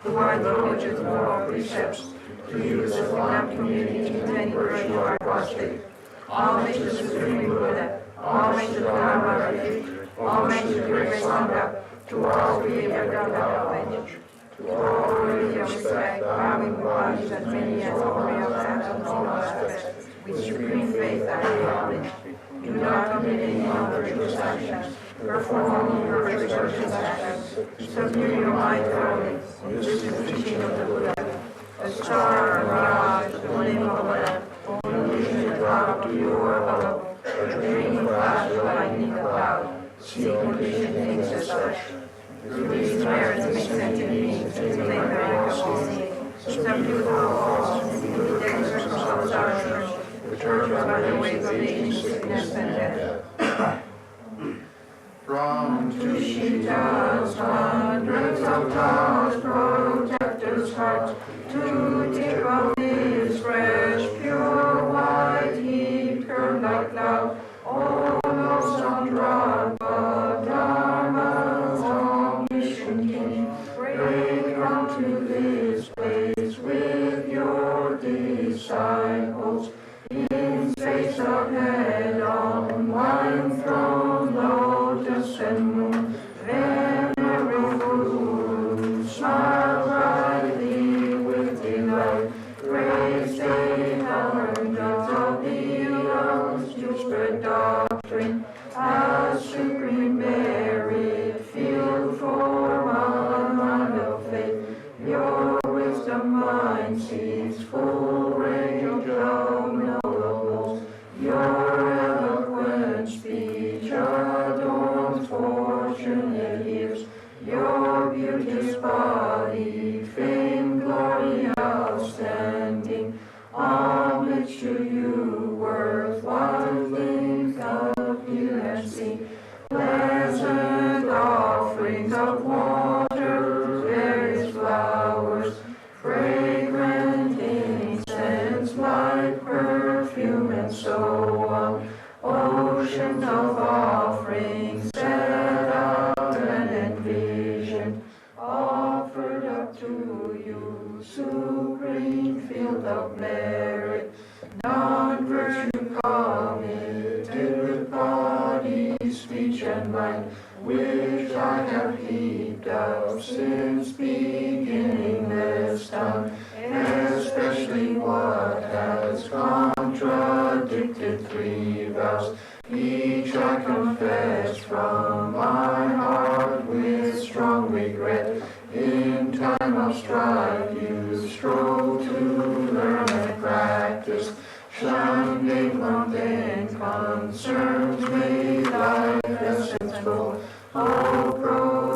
provide the Rinpoche's moral precepts to use the Lam community in any virtue or prostate. Homage to the Supreme Buddha, homage to the Dharma refuge, homage to the Great Sangha, to all created knowledge. To all worthy of respect, bowing bodies as many as holy of atoms all aspects, with supreme faith I acknowledge. Do not commit any unvirtuous actions, perform virtuous actions, subdue your mind thoroughly, this is the teaching of the Buddha. The star and mirage, the flame of the lamp, only should drop to your above, a dream flash of lightning cloud, see completion things as such. Through these merits make sentient beings to claim their capacity, subdue the false, through the dangers of samsara, return by the ways of aging, sickness, and death. From Tushita's hundreds of towers, protector's heart, to tip of his fresh, pure white heat, curved like cloud, all of some drop of Dharma's omniscient king, break unto this place with your disciples, in space of head on wine throne, lotus and moon, venerable Guru, smile brightly with delight, praise they learned of the eons to spread doctrine, as supreme merit, field for mind of faith, your wisdom mind sees full range of nobles, your eloquent speech adorns fortunate ears, your beauteous body, fame, glory, outstanding, homage to you, worthwhile things of you and see, pleasant offerings of water, various flowers, fragrant incense, like perfume, and so on, oceans of offerings set out and envisioned, offered up to you, supreme field of merit, non-virtue committed with body, speech, and mind, which I have heaped up since beginningless time, especially what has contradicted three vows, each I confess from my heart with strong regret. In time of strife you strove to learn and practice, shunned mundane concerns, made life essence full. O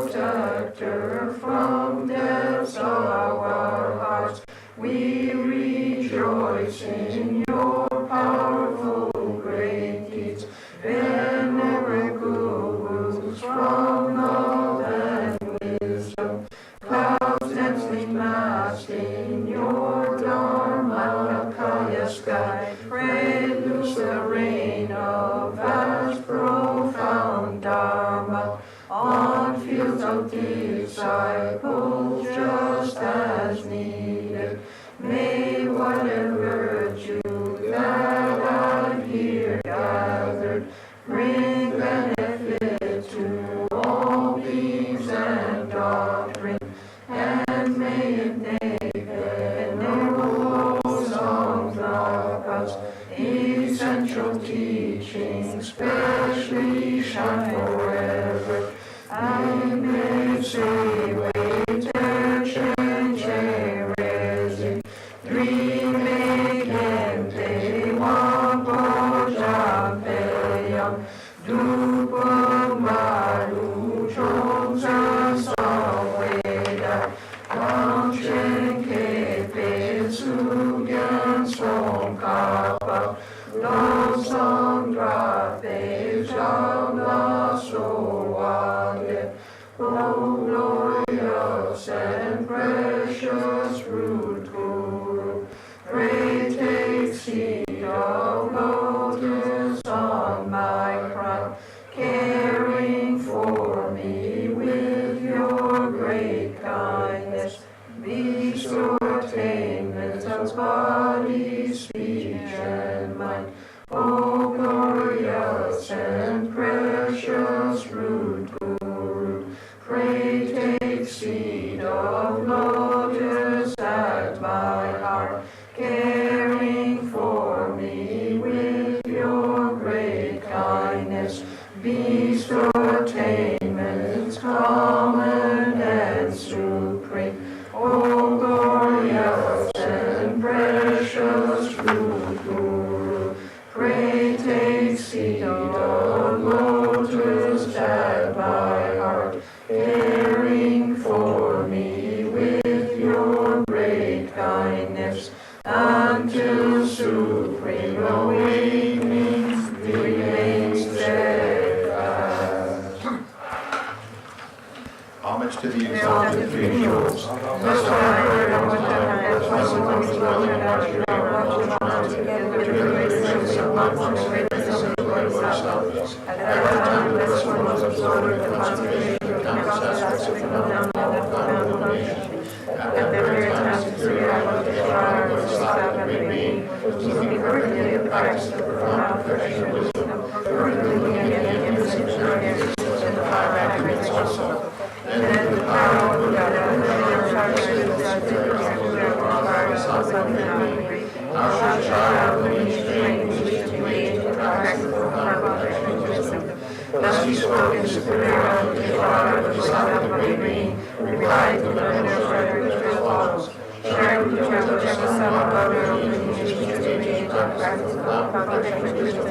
protector from depths of our hearts, we rejoice in your powerful great deeds. Venerable Gurus from love and wisdom, clouds densely massed in your Dharmakaya sky, pray loose the rain of vast profound Dharma on fields of disciples just as needed. May whatever virtue that I've here gathered bring benefit to all beings and doctrine, and may it make venerable Tsongkhapa essential teaching specially shine forever. I may say, wait, chen, chen, dreaming and they want Pabongka, Dupa Maru Chongsa Saweda, Chen Kepe Sugyan Tsongkhapa, Dosang Drape Jala Soade, O glorious and precious root Guru, pray take seat of lotus on my crown, caring for me with your great kindness. bestow attainment of body, speech, and mind. O glorious and precious root Guru, pray take seed of lotus at my heart, caring for me with your great kindness. Bestow attainments common and supreme. O glorious and precious root Guru, pray take seed of lotus at my heart, caring for me with your great kindness, until supreme awakening remains steadfast. Homage to the exalted three jewels. Thus he spoke in superiority to our Bodhisattva Brahmini, replied to the learner Frederick as follows. Sharing the Tsongkhapa practice wisdom,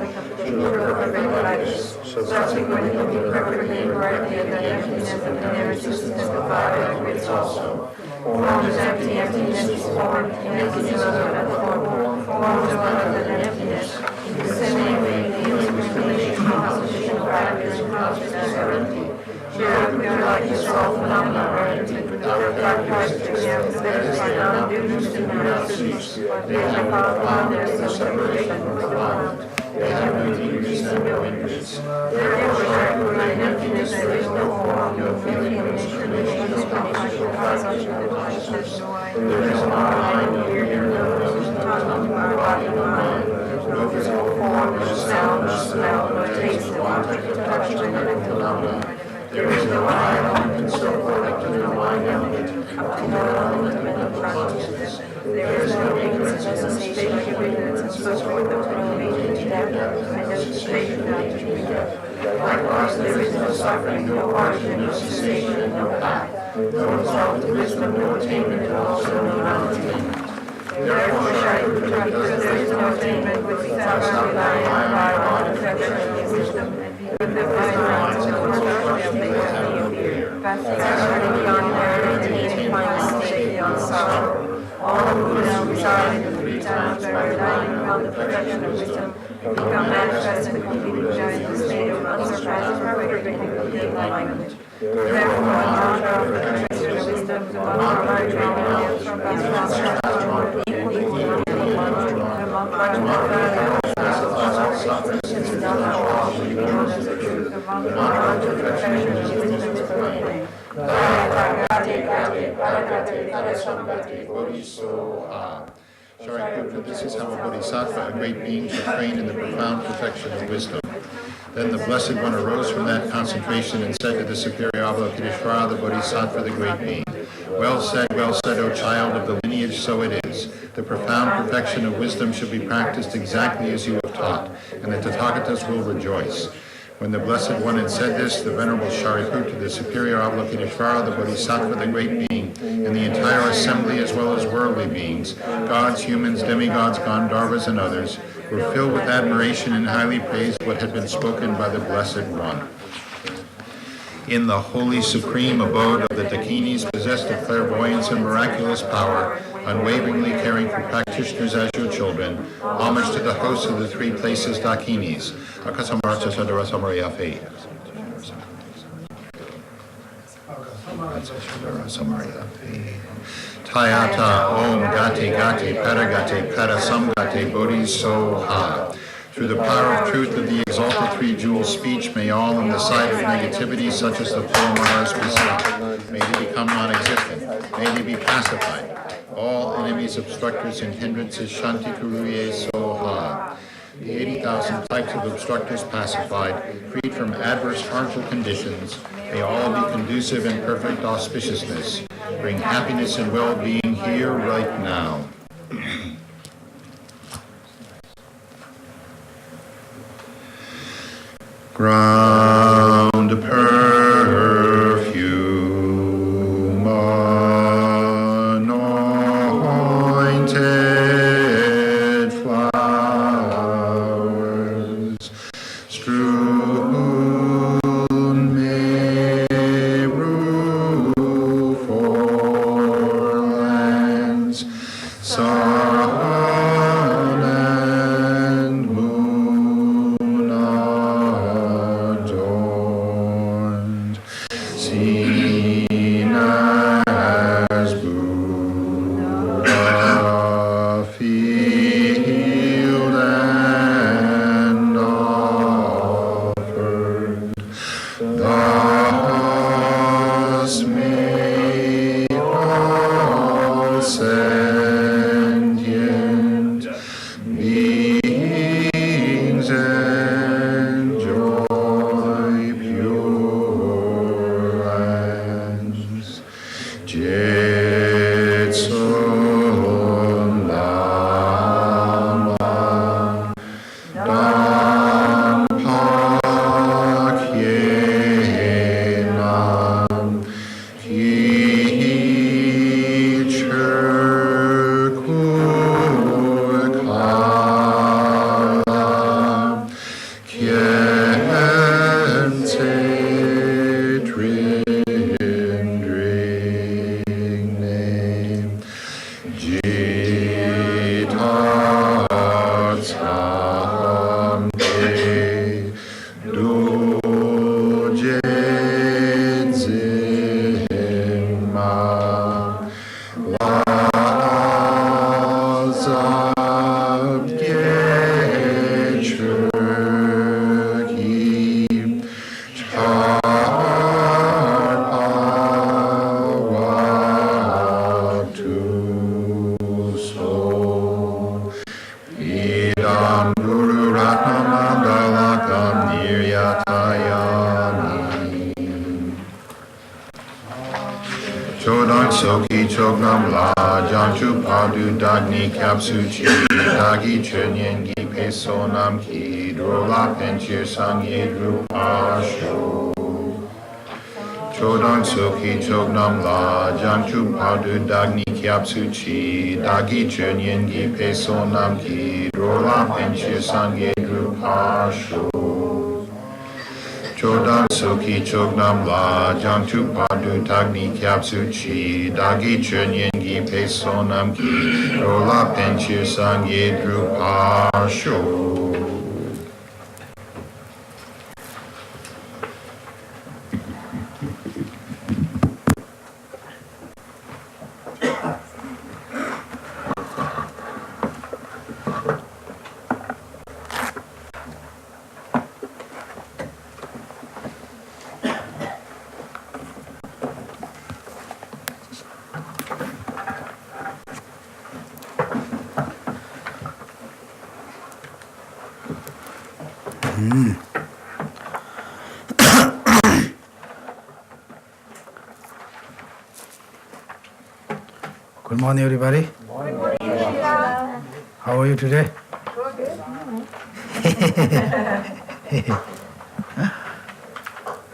subsequently he perfectly rightly and the emptiness of inerrancy of the fire which also. Form is empty, emptiness is form, emptiness is another form, form is one of the emptiness. In the same way, the illumination, composition, practice, and consciousness are empty. Here, we are like the soul phenomena are empty. Our characteristics have specified non-duties and non-duties. They have found there is no separation from the mind. They have no degrees and no increase. Therefore, there is emptiness, there is no form, no feeling, no inspiration, no consciousness, no consciousness. There is no mind, no ear, no nose, no tongue, no body, no mind. No physical form, no sound, no smell, no taste, no object of touch, no phenomena. There is no I element, and so forth, up to no mind element, up to no element of mental consciousness. There is no ignorance, no sensation of ignorance, and so forth, up to no agent to death, and no sensation not to be death. Likewise, there is no suffering, no origin, no cessation, and no path, no result of wisdom, no attainment, and also no non-attainment. Therefore, there is no attainment which without relying on affection and wisdom, with the mind of fasting beyond merit, attaining final state beyond sorrow. All who now reside in the three times are relying upon the perfection of wisdom, become manifest and completely enjoy the state of unsurpassed perfect and complete enlightenment. Therefore, on our perfection of wisdom, the monk are drawn from God's equally Shariputra, this is how a bodhisattva, a great being, should train in the profound perfection of wisdom. Then the Blessed One arose from that concentration and said to the superior Avalokiteshvara, the bodhisattva, the great being, well said, O child of the lineage, so it is. The profound perfection of wisdom should be practiced exactly as you have taught, and the Tathagatas will rejoice. When the Blessed One had said this, the Venerable Shariputra, the superior Avalokiteshvara, the bodhisattva, the great being, and the entire assembly as well as worldly beings, gods, humans, demigods, Gandharvas, and others, were filled with admiration and highly praised what had been spoken by the Blessed One. In the holy supreme abode of the Dakinis, possessed of clairvoyance and miraculous power, unwaveringly caring for practitioners as your children, homage to the hosts of the three places Dakinis. Akasamarcha Sadara Samariyafe. Tayata Om Gati Gati Paragati Parasamgati Bodhisoha. Through the power of truth of the exalted three jewel speech, may all on the side of negativity, such as the poor Mars, be stopped. May they become non-existent. May may they be pacified. All enemies, obstructors, and hindrances, Shanti Kuruye Soha. The 80,000 types of obstructors pacified, freed from adverse harmful conditions, may all be conducive and perfect auspiciousness. Bring happiness and well-being here right now. Ground perfume anointed flowers strewn Meru for lands, sun and moon adorned, seen as Buddha, field and offered. Thus may all sentient beings enjoy pure lands. Jetsun Lama Dampak Yenan Teacher Kurukulla Khyentse Trindring Name Jita Tsampe Dujen Zimma Lazab Geshe Charpawatu So Idam Guru Ratna Mandalakam Niryatayami Chodang Soki Chognam La Jangchu Padu Dagni Kapsuchi Dagi Chunyen Gi Pesonam Ki Drola Penchir Sangye Drupasho Chodang Soki Chognam La Jangchu Padu Dagni Kyapsuchi Dagi Chunyen Gi Pesonam Ki Drola Penchir Sangye Drupasho Chodang Soki Chognam La Jangchu Padu Dagni Kyapsuchi Dagi Chunyen Gi Pesonam Ki Drola Penchir Sangye Drupasho. Good morning, everybody. How are you today?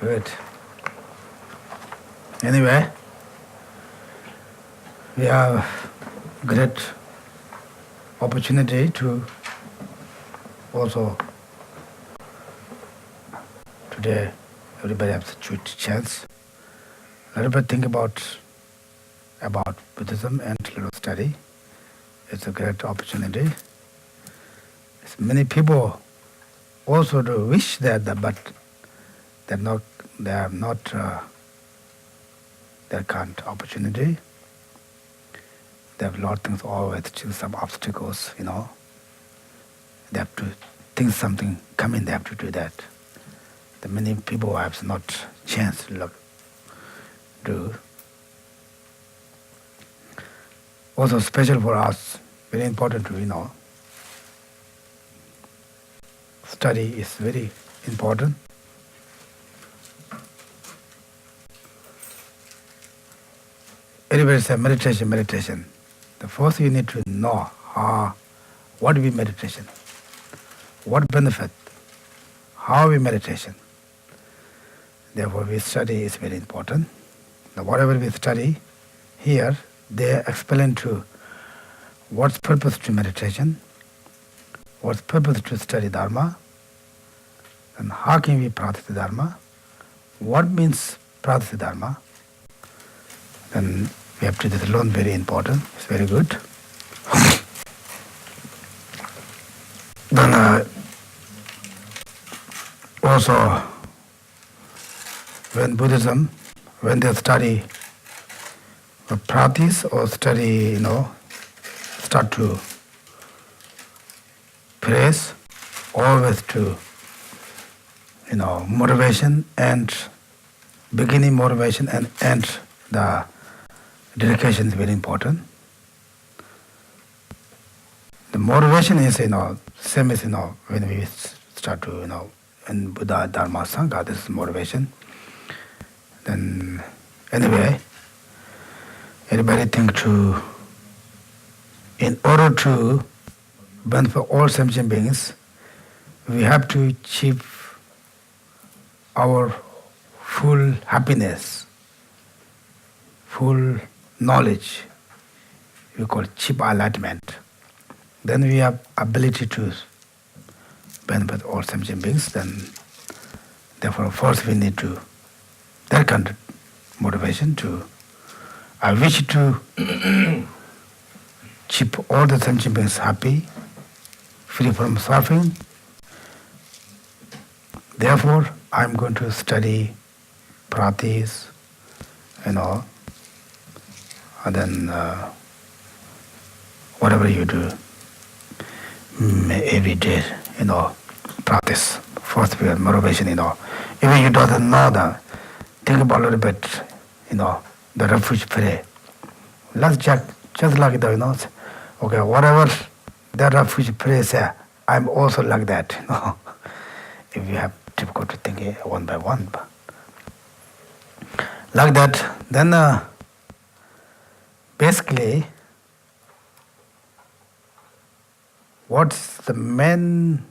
Good. Anyway, we have great opportunity to also today everybody has a chance. Everybody think about Buddhism and little study. It's a great opportunity. Many people also do wish that, but they can't opportunity. They have a lot of things always choose some obstacles, They have to think something coming, they have to do that. The many people have not chance to do. also special for us, very important to study is very important. Everybody say meditation. The first you need to know what we meditation, what benefit, how we meditation. Therefore, we study is very important. Now, whatever we study here, they explain to what's purpose to meditation, what's purpose to study Dharma, and how can we practice Dharma, what means practice Dharma. Then we have to learn, very important, it's very good. Then also, when Buddhism, when they study practice or study, start to praise, always to, motivation and beginning motivation and end the dedication is very important. The motivation is, same as, when we start to, in Buddha, Dharma, Sangha, this is motivation. Then, anyway, everybody think to, in order to benefit all sentient beings, we have to achieve our full happiness, full knowledge. We call chub enlightenment. Then we have ability to benefit all sentient beings. Then, therefore, first we need to that kind of motivation to. I wish to keep all the sentient beings happy, free from suffering. Therefore, I'm going to study, practice, and then whatever you do, every day, practice. First, we have motivation, Even you don't know that, think about a little bit, the refuge prayer. Let's just like that, okay, whatever the refuge prayer says, I'm also like that, If you have difficulty thinking one by one. Like that, then basically, what's the main,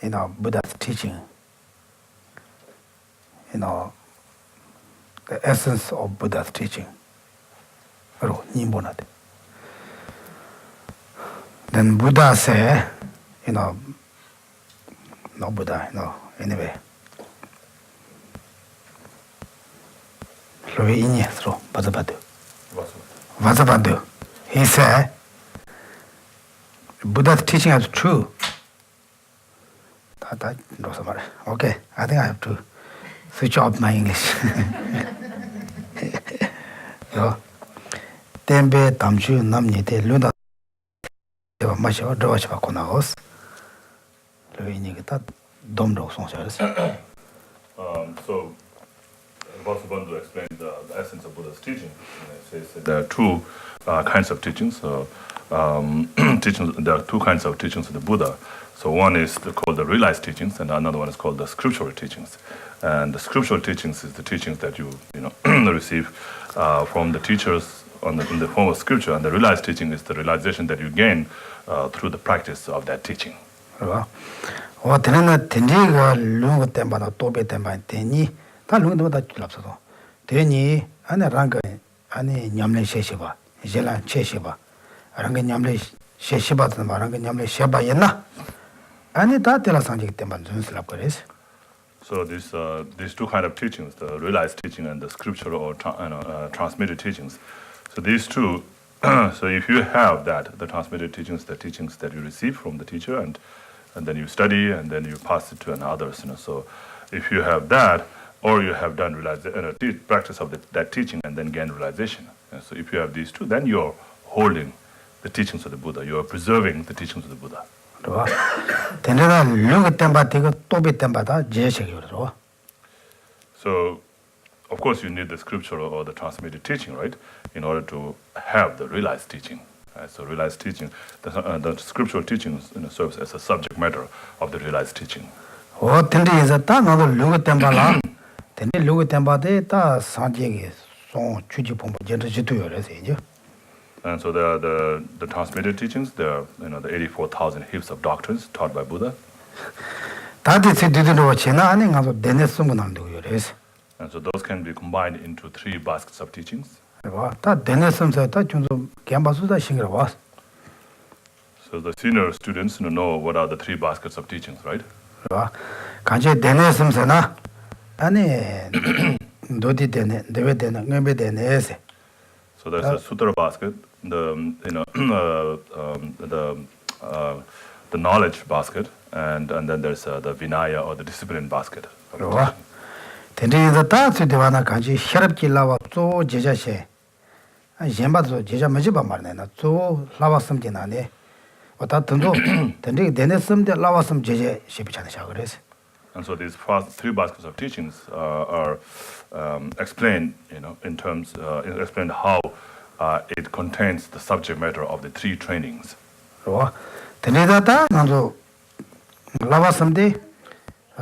Buddha's teaching? The essence of Buddha's teaching. Then Buddha say, no Buddha, anyway. Vazabadu. He said, Buddha's teaching is true. Okay, I think I have to switch off my English. Tembe tamchu namni te luna masha drawachba konagos. So, Vasubandhu explained the essence of Buddha's teaching. He says that there are two kinds of teachings. There are two kinds of teachings of the Buddha. So one is called the realized teachings, and another one is called the scriptural teachings. And the scriptural teachings is the teachings that you receive from the teachers in the form of scripture, and the realized teaching is the realization that you gain through the practice of that teaching. So these two kind of teachings, the realized teaching and the scriptural or transmitted teachings. So these two, so if you have that, the transmitted teachings, the teachings that you receive from the teacher, and then you study, and then you pass it to others. So if you have that, or you have done practice of that teaching and then gain realization. So if you have these two, then you're holding the teachings of the Buddha. You are preserving the teachings of the Buddha. So of course, you need the scriptural or the transmitted teaching, right, in order to have the realized teaching. So realized teaching, the scriptural teachings serves as a subject matter of the realized teaching. 어 텐데 이제 다 나도 루고 템발라 텐데 루고 템바데 다 산제게 송 주지 본부 전체지도요 그래서 이제 And so the transmitted teachings, there are the 84,000 heaps of doctrines taught by Buddha. 다들 제대로 지나 안에 가서 내내 쓰면 안 되고요 그래서 And so those can be combined into 3 baskets of teachings. 다 내내 쓰면서 다 좀 겸바수다 신경 와. So the senior students know what are the 3 baskets of teachings, right? 봐. 간제 내내 쓰면서나 안에 노디 되네 내외 되네 응배 되네세. So there's a sutra basket, the knowledge basket, and then there's the vinaya or the discipline basket. 봐. 텐데에서 다 쓰되와나 간제 혈압질라와 또 제자세. 젬바도 제자 뭐지 봐 말네나 또 라와섬 지나네. 어다 던도 텐데 내내 섬데 라와섬 제제 시비잖아 그래서. And so these 3 baskets of teachings are explained, in terms, explained how it contains the subject matter of the 3 trainings. 와. 텐데다다 나도 라와섬데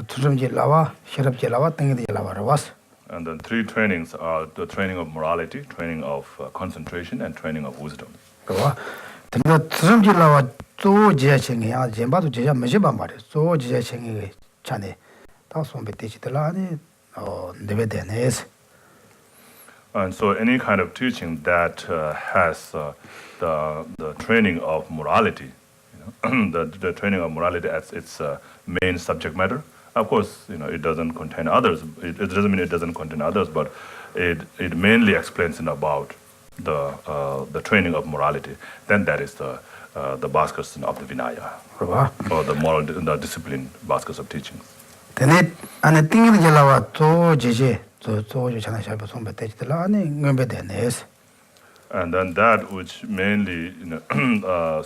투좀지 라와 혈압질 라와 땡이디 라와로 왔어. And then 3 trainings are the training of morality, training of concentration, and training of wisdom. 와. 텐데 투좀지 라와 또 제자생이야. 젬바도 제자 뭐지 봐 말이야. 또 제자생이 자네 다 손배 되지들라니 네베데네스. And so any kind of teaching that has the training of morality, the training of morality as its main subject matter. Of course, it doesn't contain others. It doesn't mean it doesn't contain others, but it mainly explains about the training of morality. Then that is the baskets of the Vinaya, or the moral, the discipline baskets of teachings. 테네 안에 띵이 잘라와 또 제제 또 전화 잘 손배 되지들라 아니 응배데네스. And then that which mainly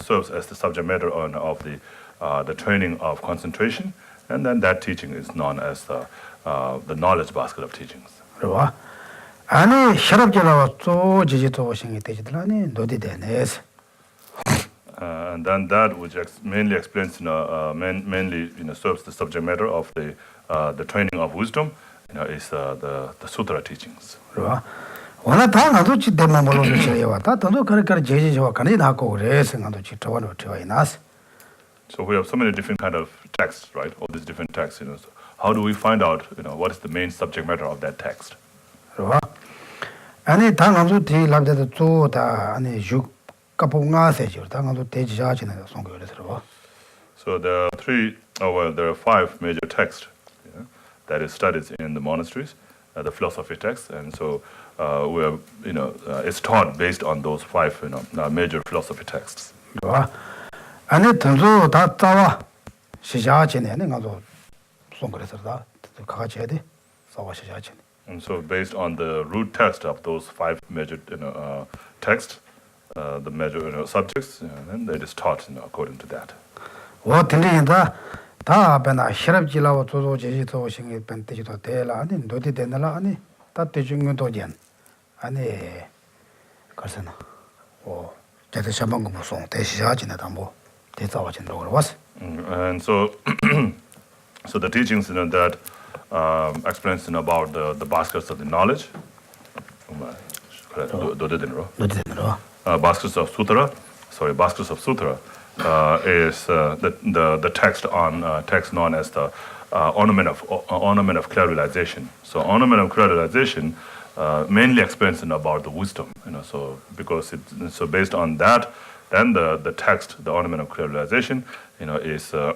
serves as the subject matter of the training of concentration, and then that teaching is known as the knowledge basket of teachings. 와. 안에 혈압질라와 또 제제 또 생이 되지들라 아니 노디데네스. And then that which mainly explains, mainly serves the subject matter of the training of wisdom, is the sutra teachings. 와. 워낙 다 나도 지대만 몰로 주셔야 다 돈도 그렇게 제제와 간이 나고 그래서 나도 지터원을 되어야 나스. So we have so many different kind of texts, right? All these different texts, So how do we find out, what is the main subject matter of that text? 와. 아니 다 나도 뒤랍데도 또다 아니 육 Pabongka 당도 대지자진의 송교를 들어. So there are 5 major texts that is studied in the monasteries, the philosophy texts, and so we are, it's taught based on those 5 major philosophy texts. 와. 아니 등도 다 따와 시자진에 내가도 송교를다 같이 해야 돼. 싸워 시자진. And so based on the root text of those 5 major texts, the major subjects, and it is taught according to that. 와 들리는다 다 앞에나 혈압질라고 조조 제시도 신이 벤티지도 되라 아니 노디 되나라 아니 다 대중은 도전 아니 그래서나 제대 잡은 거 무슨 대시자진에다 뭐 대자와진다고 그러었어. And so so the teachings that explains about the baskets of the knowledge. Baskets of sutra is the text text known as the ornament of clear realization. So ornament of clear realization mainly explains about the wisdom. So because so based on that, then the text, the ornament of clear realization, is to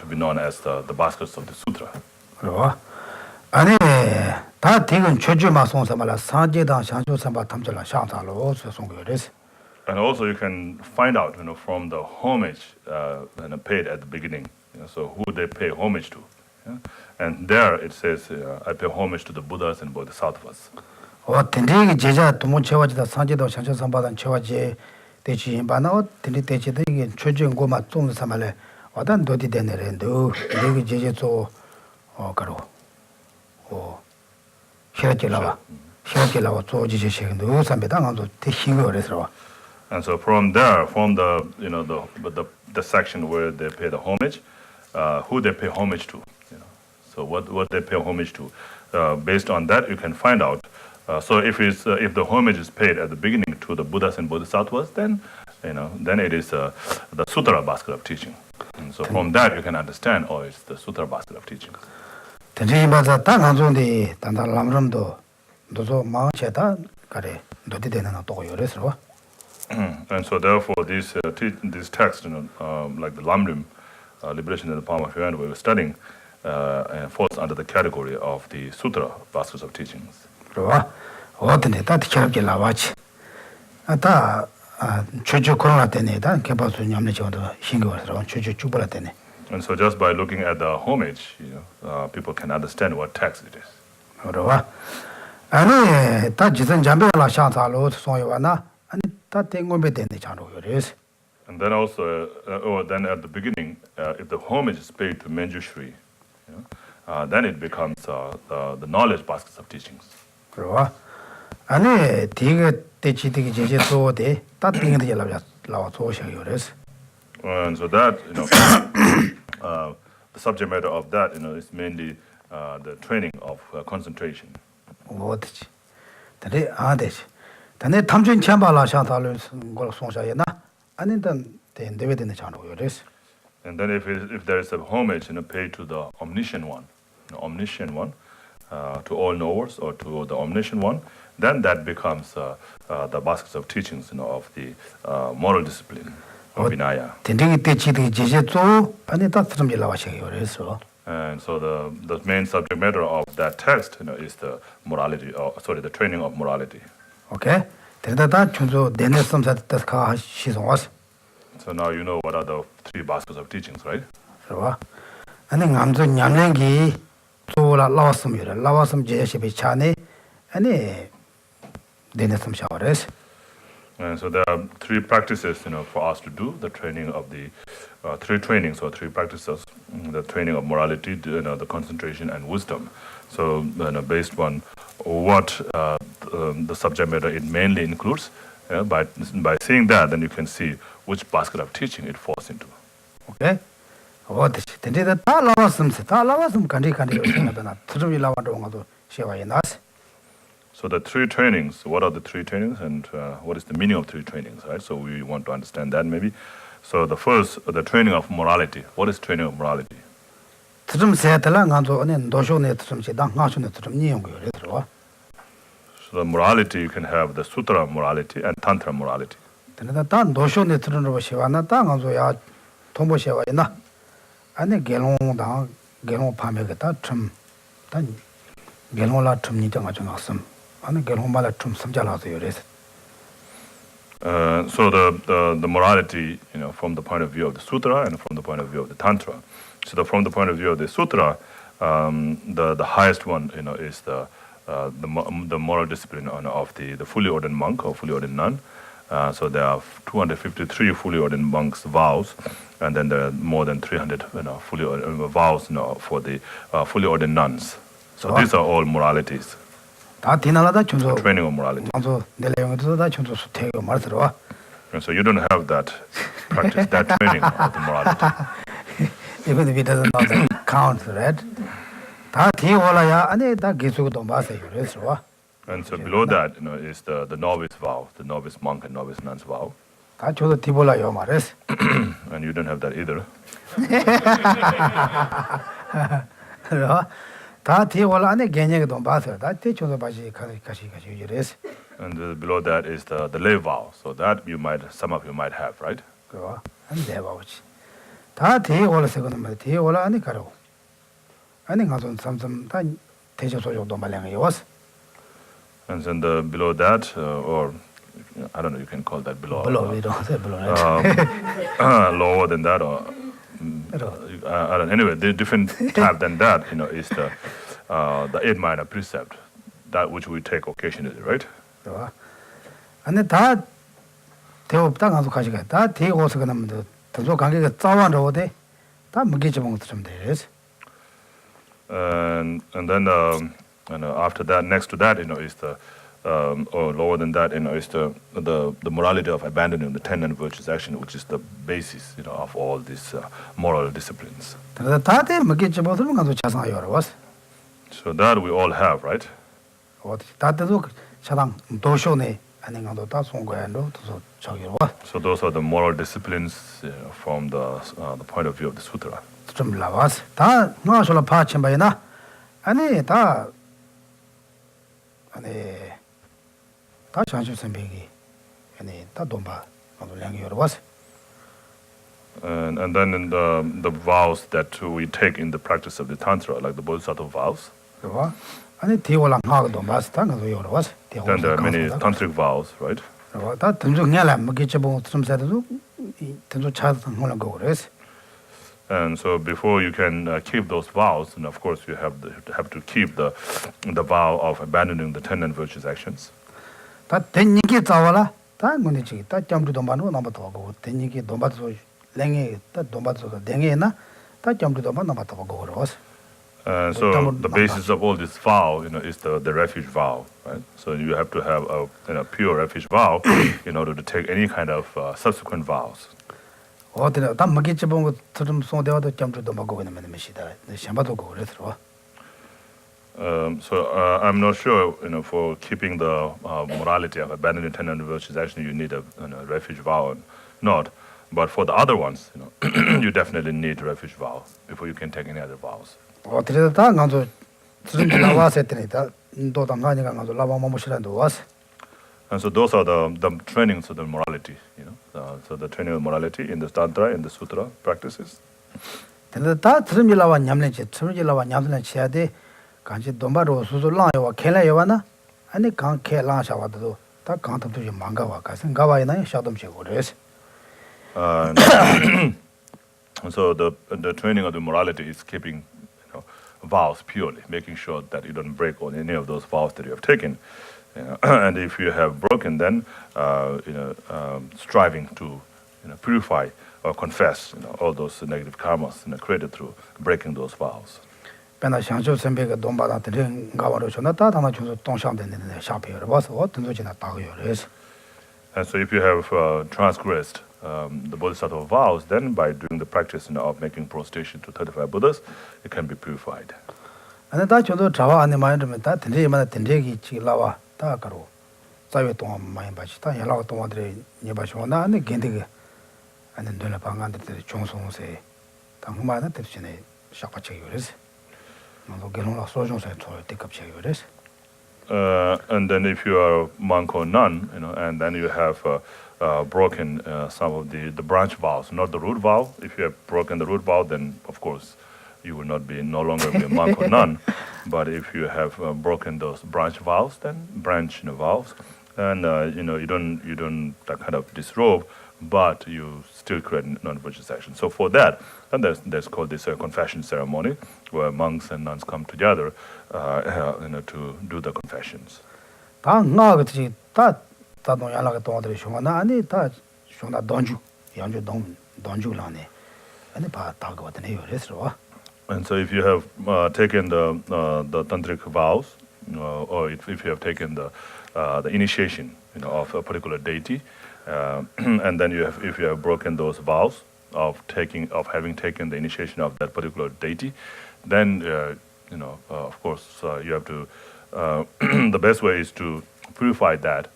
be known as the baskets of the sutra. 아니 다 대근 최주마 송사말라 사제당 상조삼바 탐절라 상사로 송교레스. And also you can find out from the homage paid at the beginning, so who they pay homage to, and there it says I pay homage to the Buddhas and Bodhisattvas. 텐데기 제자 도모 채와지다 사제도 상조삼바단 채와지 대지 바나오 텐데 대지도 이게 최주고마 송사말레 와단 도디 되네랜도 내기 제제도 가로 시라지라와 시라지라와 조지제 시행도 삼배당 안도 대신을 그래서 And so from there, from the the section where they pay the homage, who they pay homage to, so what they pay homage to, based on that you can find out. So if the homage is paid at the beginning to the Buddhas and Bodhisattvas, then then it is the sutra basket of teaching. And so from that you can understand, oh, it's the sutra basket of teachings. 전쟁이 맞아 딱 한종데 단다 람-rim도 너도 마음체다 그래 너도 되는 또 그래서 And so therefore these texts, like the lam-rim, liberation in the palm of your hand, we were studying, falls under the category of the sutra baskets of teachings. 그러와 어떤데 다 티켜게 나와지 아다 최초 코로나 때네다 개발수 냠네 저도 신경을 최초 주보라 때네. And so just by looking at the homage, people can understand what text it is. 그러와 아니 다 지선 잠배라 샤사로 소요와나 아니 다 땡고베 때네 자로 그래서. And then also, then at the beginning, if the homage is paid to Manjushri, then it becomes the knowledge baskets of teachings. 그러와 아니 디가 대치되게 제제소데 다 땡게 나와 소셔요 그래서. And so that, the subject matter of that, is mainly the training of concentration. 어디지? 근데 아데지. 근데 탐진 참발라 샤탈을 걸 송샤이나 아니던 대대에 되는 자로요 그래서. And then if there is a homage paid to the omniscient one, to all knowers or to the omniscient one, then that becomes the baskets of teachings, of the moral discipline of Vinaya. 된딩이 때치되 제제소 아니 다 좀 일라와셔요 그래서. And so the main subject matter of that text, is the morality, the training of morality. 오케이. 대다다 준조 내내 섬사듯 가 시송 왔어. So now you know what are the three baskets of teachings, right? 그러와. 아니 남도 냠랭기 조라 라왔음 제시비 차네 아니 내내 섬샤워레스. And so there are three practices, for us to do the training of the three trainings or three practices, the training of morality, the concentration and wisdom. So, based on what the subject matter it mainly includes, by seeing that, then you can see which basket of teaching it falls into. 오케이. 어디지? 근데 다 라왔음 간디 생각나. 트름이 라와도 가도 시와에 나스. So the three trainings, what are the three trainings and what is the meaning of three trainings, right? So we want to understand that maybe. So the first, the training of morality. What is training of morality? 트름 세달라 간도 아니 노쇼네 트름 세다 가쇼네 트름 니용 그래서. So the morality, you can have the sutra morality and tantra morality. 근데 다 노쇼네 트름으로 시와나 다 간도 야 통보 시와이나. 아니 gelong다 gelong 파메가 참 gelong라 참 니정아 좀 왔음. 아니 gelong마라 좀 섬잘라서 요래서. So the morality, from the point of view of the sutra and from the point of view of the tantra. So from the point of view of the sutra, the highest one, is the moral discipline of the fully ordained monk or fully ordained nun. So there are 253 fully ordained monks' vows, and then there are more than 300 fully vows for the fully ordained nuns. So these are all moralities. 다 디나라다 준소 Training of morality. 먼저 내려용에서 다 준소 수태고 말 들어와. And so you don't have that practice, that training of the morality. Even if it doesn't know the count, right? 다 뒤올라야 안에 다 계속도 마세요. 그래서. And so below that, is the novice vow, the novice monk and novice nun's vow. 다 저도 뒤올라요 말했어. And you don't have that either. 그래서 다 뒤올라 안에 개념도 마세요. 다 뒤쳐서 다시 가시 이래서. And below that is the lay vow. So that some of you might have, right? 그거 안 돼봐오지. 다 뒤올라서 그러면 뒤올라 안에 가라고. 안에 가서 삼삼 다 대저소용도 말량이 왔어. And then below that, or I don't know, you can call that below. Below, we don't say below. Lower than that, or I don't know. Anyway, the different type than that, is the 8 minor precept, that which we take occasionally, right? 안에 다 대업당 가서 가시가 다 대고서 그러면 더 관계가 싸워는 돼. 다 무게 좀 돼. And then And after that, next to that, is the or lower than that, is the morality of abandoning the 10 non-virtuous action, which is the basis, of all these moral disciplines. So that we all have, right? So those are the moral disciplines from the point of view of the sutra. And then in the vows that we take in the practice of the Tantra, like the Bodhisattva vows, then there are many tantric vows, right? And so before you can keep those vows, and of course you have to keep the vow of abandoning the 10 non-virtuous actions. So the basis of all this vow, is the refuge vow, right? So you have to have a pure refuge vow in order to take any kind of subsequent vows. So I'm not sure, for keeping the morality of abandoning 10 non-virtuous action, you need a refuge vow or not. But for the other ones, you definitely need a refuge vow before you can take any other vows. And so those are the trainings of the morality, so the training of morality in the Tantra, in the Sutra practices. And so the training of the morality is keeping vows purely, making sure that you don't break on any of those vows that you have taken. And if you have broken, then striving to purify or confess all those negative karmas created through breaking those vows. And so if you have transgressed the Bodhisattva vows, then by doing the practice of making prostration to 35 Buddhas, it can be purified. And then if you are a monk or nun, and then you have broken some of the branch vows, not the root vow. If you have broken the root vow, then of course you will no longer be a monk or nun. But if you have broken those branch vows, then branch vows, and you don't kind of disrobe, but you still create non-virtuous action. So for that, and there's called this confession ceremony, where monks and nuns come together, to do the confessions. And so if you have taken the tantric vows, or if you have taken the initiation of a particular deity, and then if you have broken those vows of having taken the initiation of that particular deity, then of course you have to the best way is to purify that,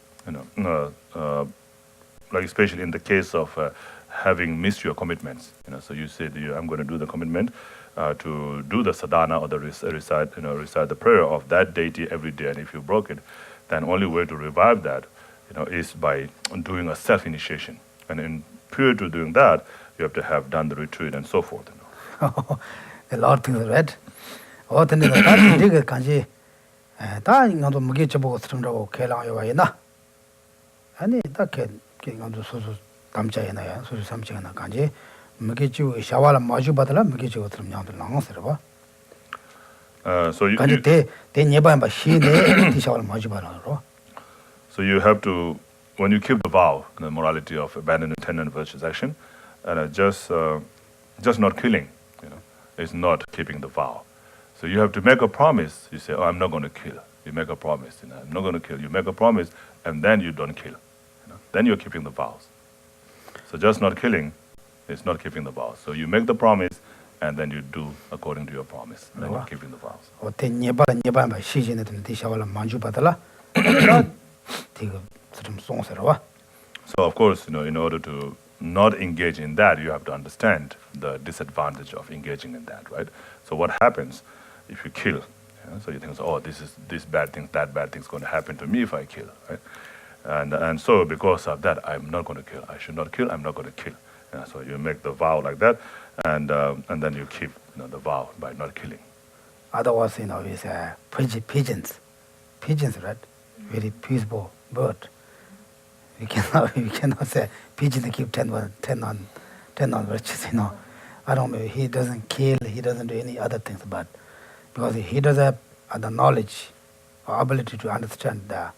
like especially in the case of having missed your commitments. So you said I'm going to do the commitment to do the sadhana or the recite the prayer of that deity every day, and if you broke it, then only way to revive that is by doing a self-initiation. And in prior to doing that, you have to have done the retreat and so forth. A lot of things read. What in the kanji, dying on the Mugichabo Strumbo, Kelang, and that can on the Susu Tamcha and Susu Samchang and Kanji, Mugichu, Shawala Maju Batala, Mugichu from Yam the Long Serva. So you nearby machine, Shawala Maju Batala. So you have to, when you keep the vow, the morality of abandoning 10 non-virtuous action, and just not killing, is not keeping the vow. So you have to make a promise. You say, "Oh, I'm not going to kill." You make a promise. I'm not going to kill. You make a promise, and then you don't kill. Then you're keeping the vows. So just not killing is not keeping the vows. So you make the promise, and then you do according to your promise. Then you're keeping the vows. So of course, in order to not engage in that, you have to understand the disadvantage of engaging in that, right? So what happens if you kill? So you think, oh, this bad thing, that bad thing is going to happen to me if I kill, right? And so because of that, I'm not going to kill. I should not kill. I'm not going to kill. So you make the vow like that, and then you keep the vow by not killing. Otherwise, it's pigeons. Pigeons, right? Very peaceful bird. We cannot say pigeon keep 10 on virtues. I don't know. He doesn't kill. He doesn't do any other things, but because he does have the knowledge or ability to understand the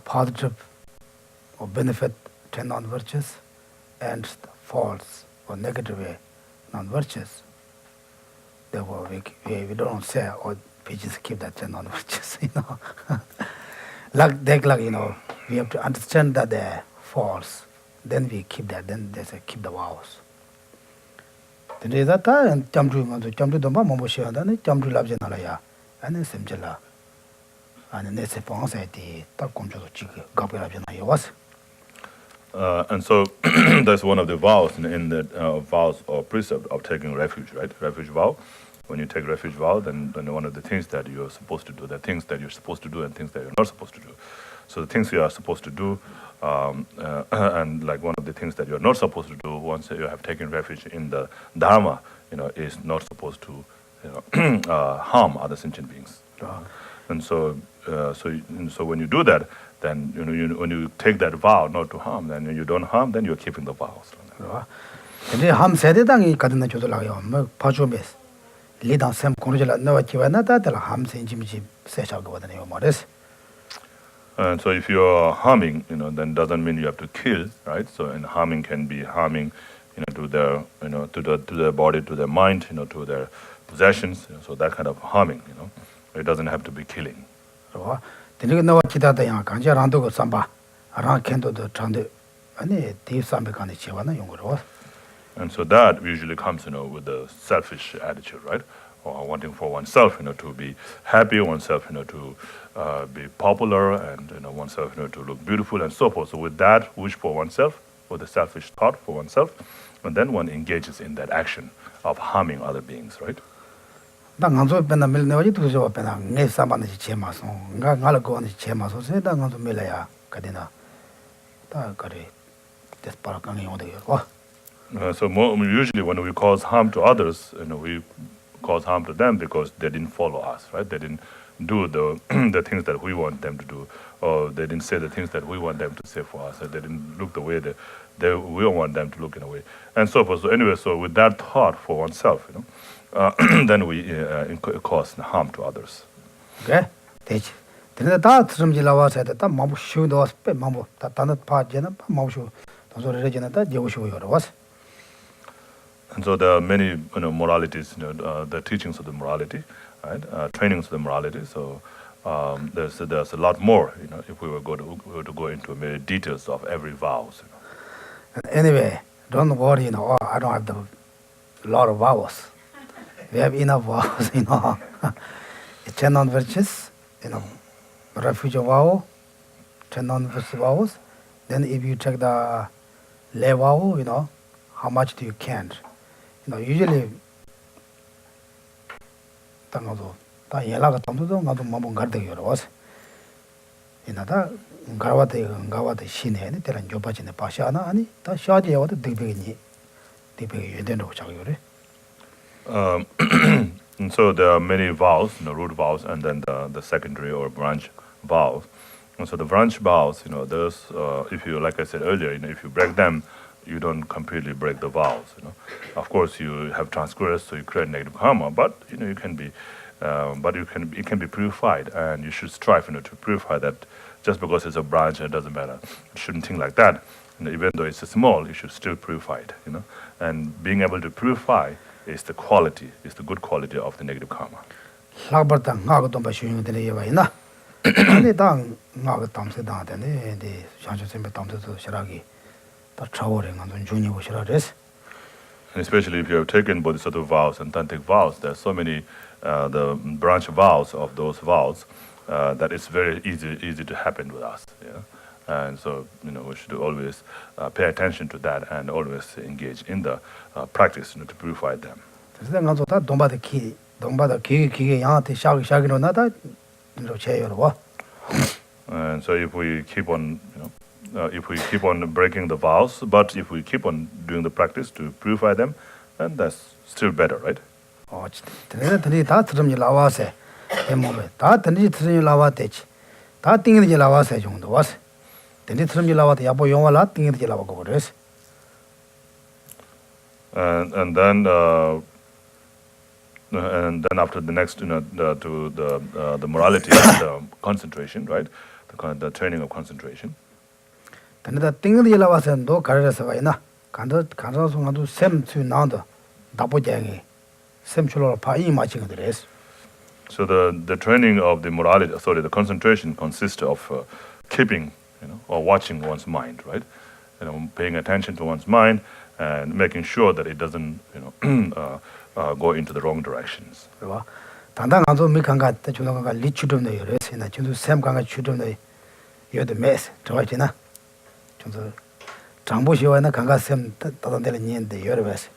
positive or benefit 10 non-virtues and false or negative way non-virtues. Therefore, we don't say, oh, pigeons keep that 10 non-virtues, we have to understand that they're false. Then we keep that. Then they say, keep the vows. Then is that and Jamdu Doma Momoshi and Jamdu Labjanalaya and then Simjala. And then they say, Ponsai, Takumjo, Gabelabjana was. And so that's one of the vows in the vows or precept of taking refuge, right? Refuge vow. When you take refuge vow, then one of the things that you're supposed to do, the things that you're supposed to do and things that you're not supposed to do. So the things you are supposed to do, and like one of the things that you're not supposed to do once you have taken refuge in the Dharma, is not supposed to harm other sentient beings. And so when you do that, then when you take that vow not to harm, then you don't harm, then you're keeping the vows. 근데 함 세대당이 가든나 조절하여 뭐 파주메스 리당 샘 공르절 나와 기와나다들 함 생짐지 세샤거든요 말이스. And so if you're harming, then doesn't mean you have to kill, right? So and harming can be harming, to their, to their body, to their mind, to their possessions. So that kind of harming, it doesn't have to be killing. 되게 나와 기다다야 간자 란도고 삼바 아랑 켄도도 tran데 아니 디삼베 간에 지와나 용거로. And so that usually comes, with the selfish attitude, right? Or wanting for oneself, to be happy, oneself, to be popular, and oneself, to look beautiful, and so forth. So with that wish for oneself, with the selfish thought for oneself, and then one engages in that action of harming other beings, right? 나 간조 변나 밀내어지 두죠 변나 내 삼반지 제마소 나가를 거는 제마소 세다 간조 밀래야 가디나 다 그래 데스파라강이 오대요. So usually when we cause harm to others, we cause harm to them because they didn't follow us, right? They didn't do the the things that we want them to do, or they didn't say the things that we want them to say for us, or they didn't look the way that we want them to look in a way, and so forth. So anyway, so with that thought for oneself, then we cause harm to others. Okay, 되지. 근데 다 트름질라와서 다 마부슈도 스페 마부 다 단을 파제나 마부슈 도저레제나 다 제고슈요 와서. And so there are many, moralities, the teachings of the morality, right? Trainings of the morality. So there's a lot more, if we were to go into many details of every vows. Anyway, don't worry, I don't have a lot of vows. We have enough vows, 10 non-virtues, refuge vow, 10 non-virtues vows. Then if you take the lay vow, how much do you count? Usually, 당어도 다 연락을 담도도 나도 마음 가르대요 와서. 다 가와대 신에네 때란 조바진에 파샤나 아니 다 샤디에 와도 되게니 되게 연대로 자고요래. And so there are many vows, root vows, and then the secondary or branch vows. And so the branch vows, those, if you, like I said earlier, if you break them, you don't completely break the vows. Of course, you have transgressed, so you create negative karma. But you can be, it can be purified, and you should strive, to purify that. Just because it's a branch, it doesn't matter. You shouldn't think like that. Even though it's small, you should still purify it. And being able to purify is the quality, is the good quality of the negative karma. lakbarta ngaga domba shuyung de yewa ina ane dang ngaga tamse da de shancho sembe tamse to shiragi ta chawore ngan juni wo shirares. And especially if you have taken bodhisattva vows and tantric vows, there are so many the branch vows of those vows that it's very easy to happen with us. Yeah? And so, we should always pay attention to that and always engage in the practice to purify them. 그래서 ngazo ta domba de ki 양한테 샤기로 나다 로 체여로. And so if we keep on, if we keep on breaking the vows, but if we keep on doing the practice to purify them, then that's still better, right? 드네 다 들음이 나와서 해모에 다 드네 들음이 나와대지 다 띵이 나와서 정도 와서 드네 들음이 나와도 야보 용화라 띵이 나와고 그래서. And then after the next, to the morality, the concentration, right? The training of concentration. 드네다 띵이 나와서 너 가르쳐서 와이나 간도 송아도 샘수 나온다 나보쟁이 샘출로 파이 마치는 데레스. So the training of the morality, the concentration consists of keeping, or watching one's mind, right? Paying attention to one's mind and making sure that it doesn't, go into the wrong directions. 그봐. 단단한도 미칸가 때 주노가 리추dom네 요레스나 준도 샘강가 추dom네 요데 메스 좋아지나. 준도 장보시와나 강가 샘 따단데를 니엔데 요레베스.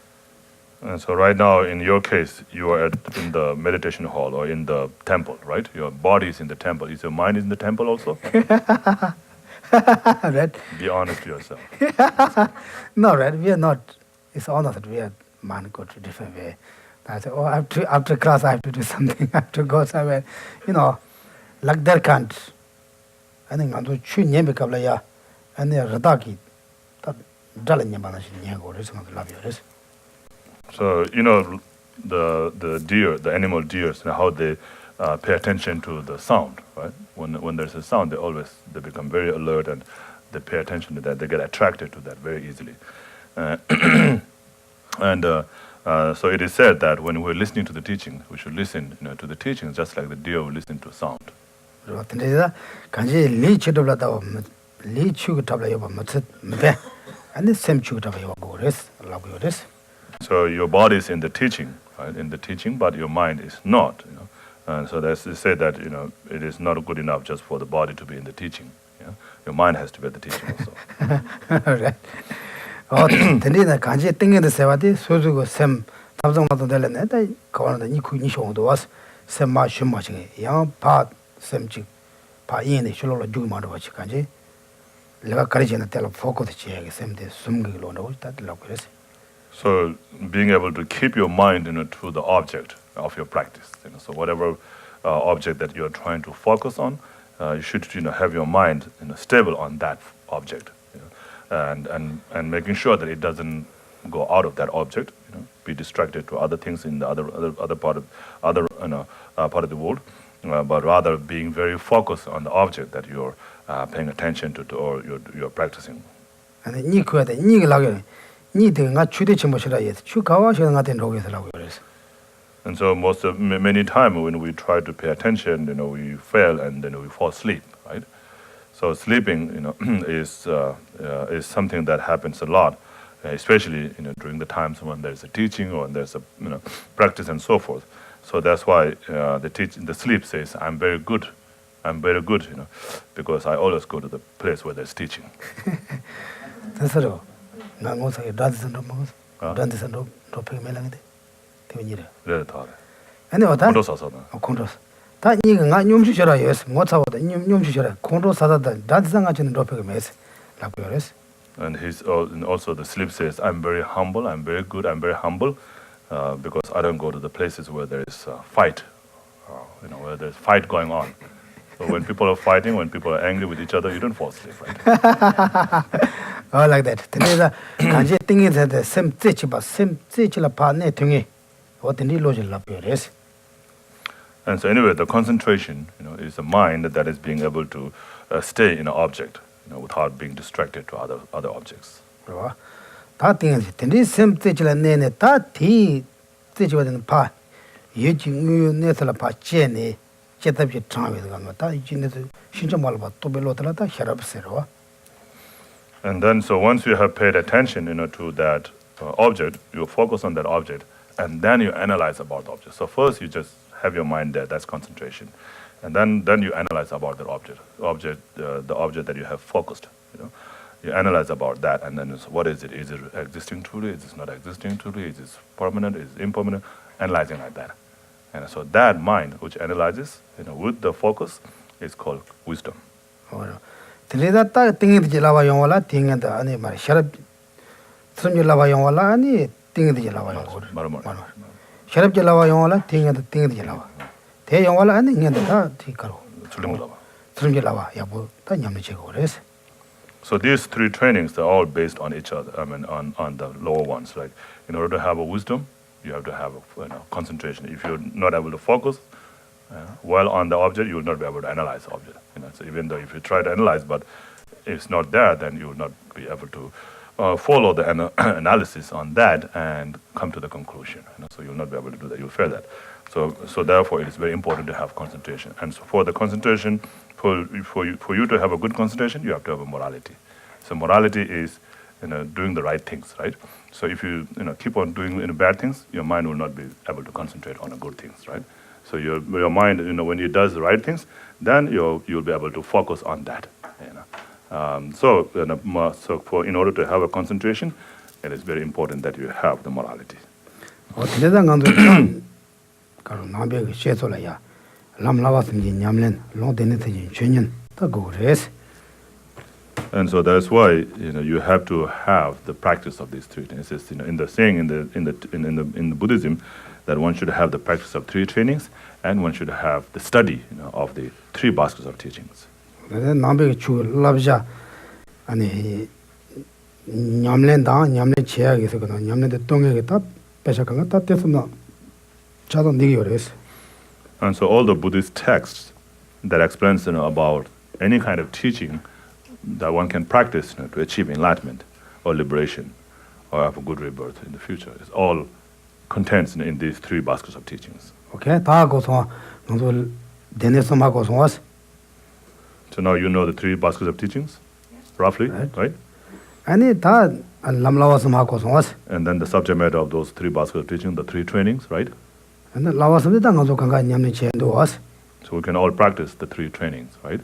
And so right now, in your case, you are in the meditation hall or in the temple, right? Your body is in the temple. Is your mind in the temple also? Right? Be honest to yourself. No, right? We are not. It's honest that we are mind go to different way. I say, after class I have to do something. I have to go somewhere. Like that can't. I think I'm to choose name kabla and they are radaki. That dalan yamana shi nyango res ngan love yours. So, the deer, the animal deers, how they pay attention to the sound, right? When there's a sound, they become very alert and they pay attention to that. They get attracted to that very easily. So it is said that when we're listening to the teaching, we should listen to the teachings just like the deer will listen to sound. 간지 리치도라다 리치고tabla yoba 못 매. 아니 샘치고tabla yoba 고레스 라고 요레스. So your body is in the teaching, right? In the teaching, but your mind is not. And so that's to say that it is not good enough just for the body to be in the teaching. Your mind has to be at the teaching also. Right. 근데 간지 땡겨서 세와디 소주고 샘 답정마도 될래. 나 거는 니쿠니쇼도 와서 샘마 쉼마싱이 양파 샘직 파 이네 실로로 주마도 같이 간지 내가 가르치는 때로 포커스 지야게 샘데 숨기로 나올 때라고 그랬어. So being able to keep your mind to the object of your practice. So whatever object that you are trying to focus on, you should have your mind stable on that object, and making sure that it doesn't go out of that object, be distracted to other things in the other part of the world, but rather being very focused on the object that you're paying attention to or you're practicing. 아니 니쿠야데 니글라게 니데가 추대치 모시라예 추가와셔 같은 로게서라고 그랬어. And so many times when we try to pay attention, we fail and then we fall asleep, right? So sleeping, is something that happens a lot, especially during the times when there's a teaching or there's a practice and so forth. So that's why the sleep says, I'm very good, because I always go to the place where there's teaching. 됐어요. 나 뭐사게 다드선도 먹었어. 다드선도 도핑 melang데. 되니래. 그래 다. 아니 어다? 콘도 사서나. 콘도스. 다 이거 나 뇽주셔라 예스. 못 사고다. 뇽주셔라. 콘도 사다다. 다드선 같은 도핑 메스. 라고 그랬어. And also the sleep says, I'm very humble, I'm very good, I'm very humble, because I don't go to the places where there is fight, where there's fight going on. So when people are fighting, when people are angry with each other, you don't fall asleep, right? Oh, like that. 근데 간지 띵이데 샘 찌치바 샘 찌치라 파네 퉁이 어떤이 로질 라피레스. And so anyway, the concentration, is a mind that is being able to stay in an object, without being distracted to other objects. 그봐. 다 띵이 근데 샘 찌치라 네네 다디 stage within pa, you nether pa jenny, jet up your tongue with Gamata, you need to Shinjamalba, Tobelota, Sharab Sero. And then, so once you have paid attention, to that object, you focus on that object, and then you analyze about the object. So first, you just have your mind there. That's concentration, and then you analyze about that the object that you have focused. You analyze about that, and then what is it? Is it existing truly? Is it not existing truly? Is it permanent? Is it impermanent? Analyzing like that, and so that mind which analyzes, with the focus, is called wisdom. Teleda thing the Lava Yola, thing and the animal sharp some Lava Yola, any thing the Lava Sharp Lava Yola, thing and the thing the Lava. Te Yola, and in the car, Tikaro. Lava, Yabu, Tanyamichigores. So these three trainings, they're all based on each other. I mean, on the lower ones. Like, in order to have a wisdom, you have to have concentration. If you're not able to focus well on the object, you will not be able to analyze the object. So even though if you try to analyze, but it's not there, then you will not be able to follow the analysis on that and come to the conclusion. So you'll not be able to do that. You'll fail that. So therefore, it is very important to have concentration. And so for the concentration, for you to have a good concentration, you have to have a morality. So morality is doing the right things, right? So if you keep on doing bad things, your mind will not be able to concentrate on the good things, right? So your mind, when it does the right things, then you'll be able to focus on that. So in order to have a concentration, it is very important that you have the morality. And so that's why you have to have the practice of these three things. It's, in the saying in Buddhism that one should have the practice of three trainings and one should have the study of the three baskets of teachings. And so all the Buddhist texts that explains about any kind of teaching that one can practice to achieve enlightenment or liberation or have a good rebirth in the future is all contains in these three baskets of teachings. Okay, so now you know the three baskets of teachings, roughly, right? And then the subject matter of those three baskets of teaching, the three trainings, right? And so we can all practice the three trainings, right?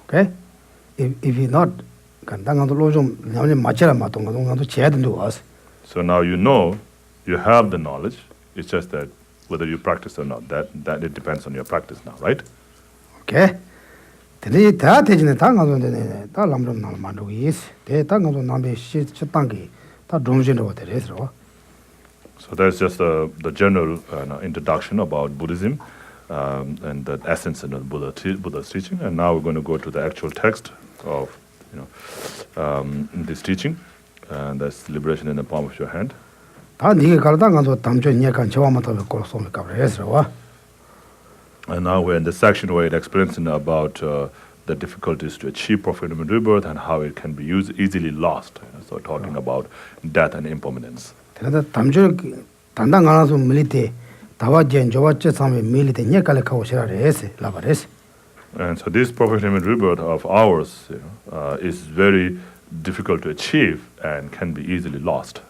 Okay, if you not, so now you have the knowledge. It's just that whether you practice or not, that it depends on your practice now, right? Okay. Today, so that's just the general introduction about Buddhism and the essence of Buddha's teaching. And now we're going to go to the actual text of this teaching, and that's liberation in the palm of your hand. And now we're in the section where it explains about the difficulties to achieve profit and rebirth and how it can be easily lost. So talking about death and impermanence. And so this profit and rebirth of ours is very difficult to achieve and can be easily lost.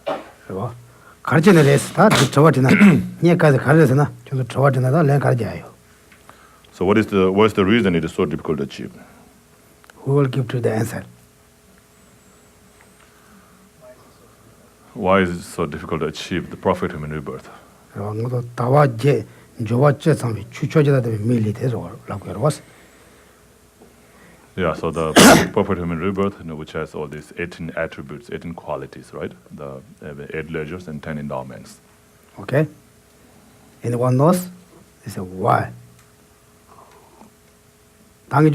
So what is the reason it is so difficult to achieve? Who will give to the answer? Why is it so difficult to achieve the profit and rebirth? Yeah, so the perfect human rebirth, which has all these 18 attributes, 18 qualities, right? The 8 leisures and 10 endowments. Okay. Anyone knows? They say, why? Okay,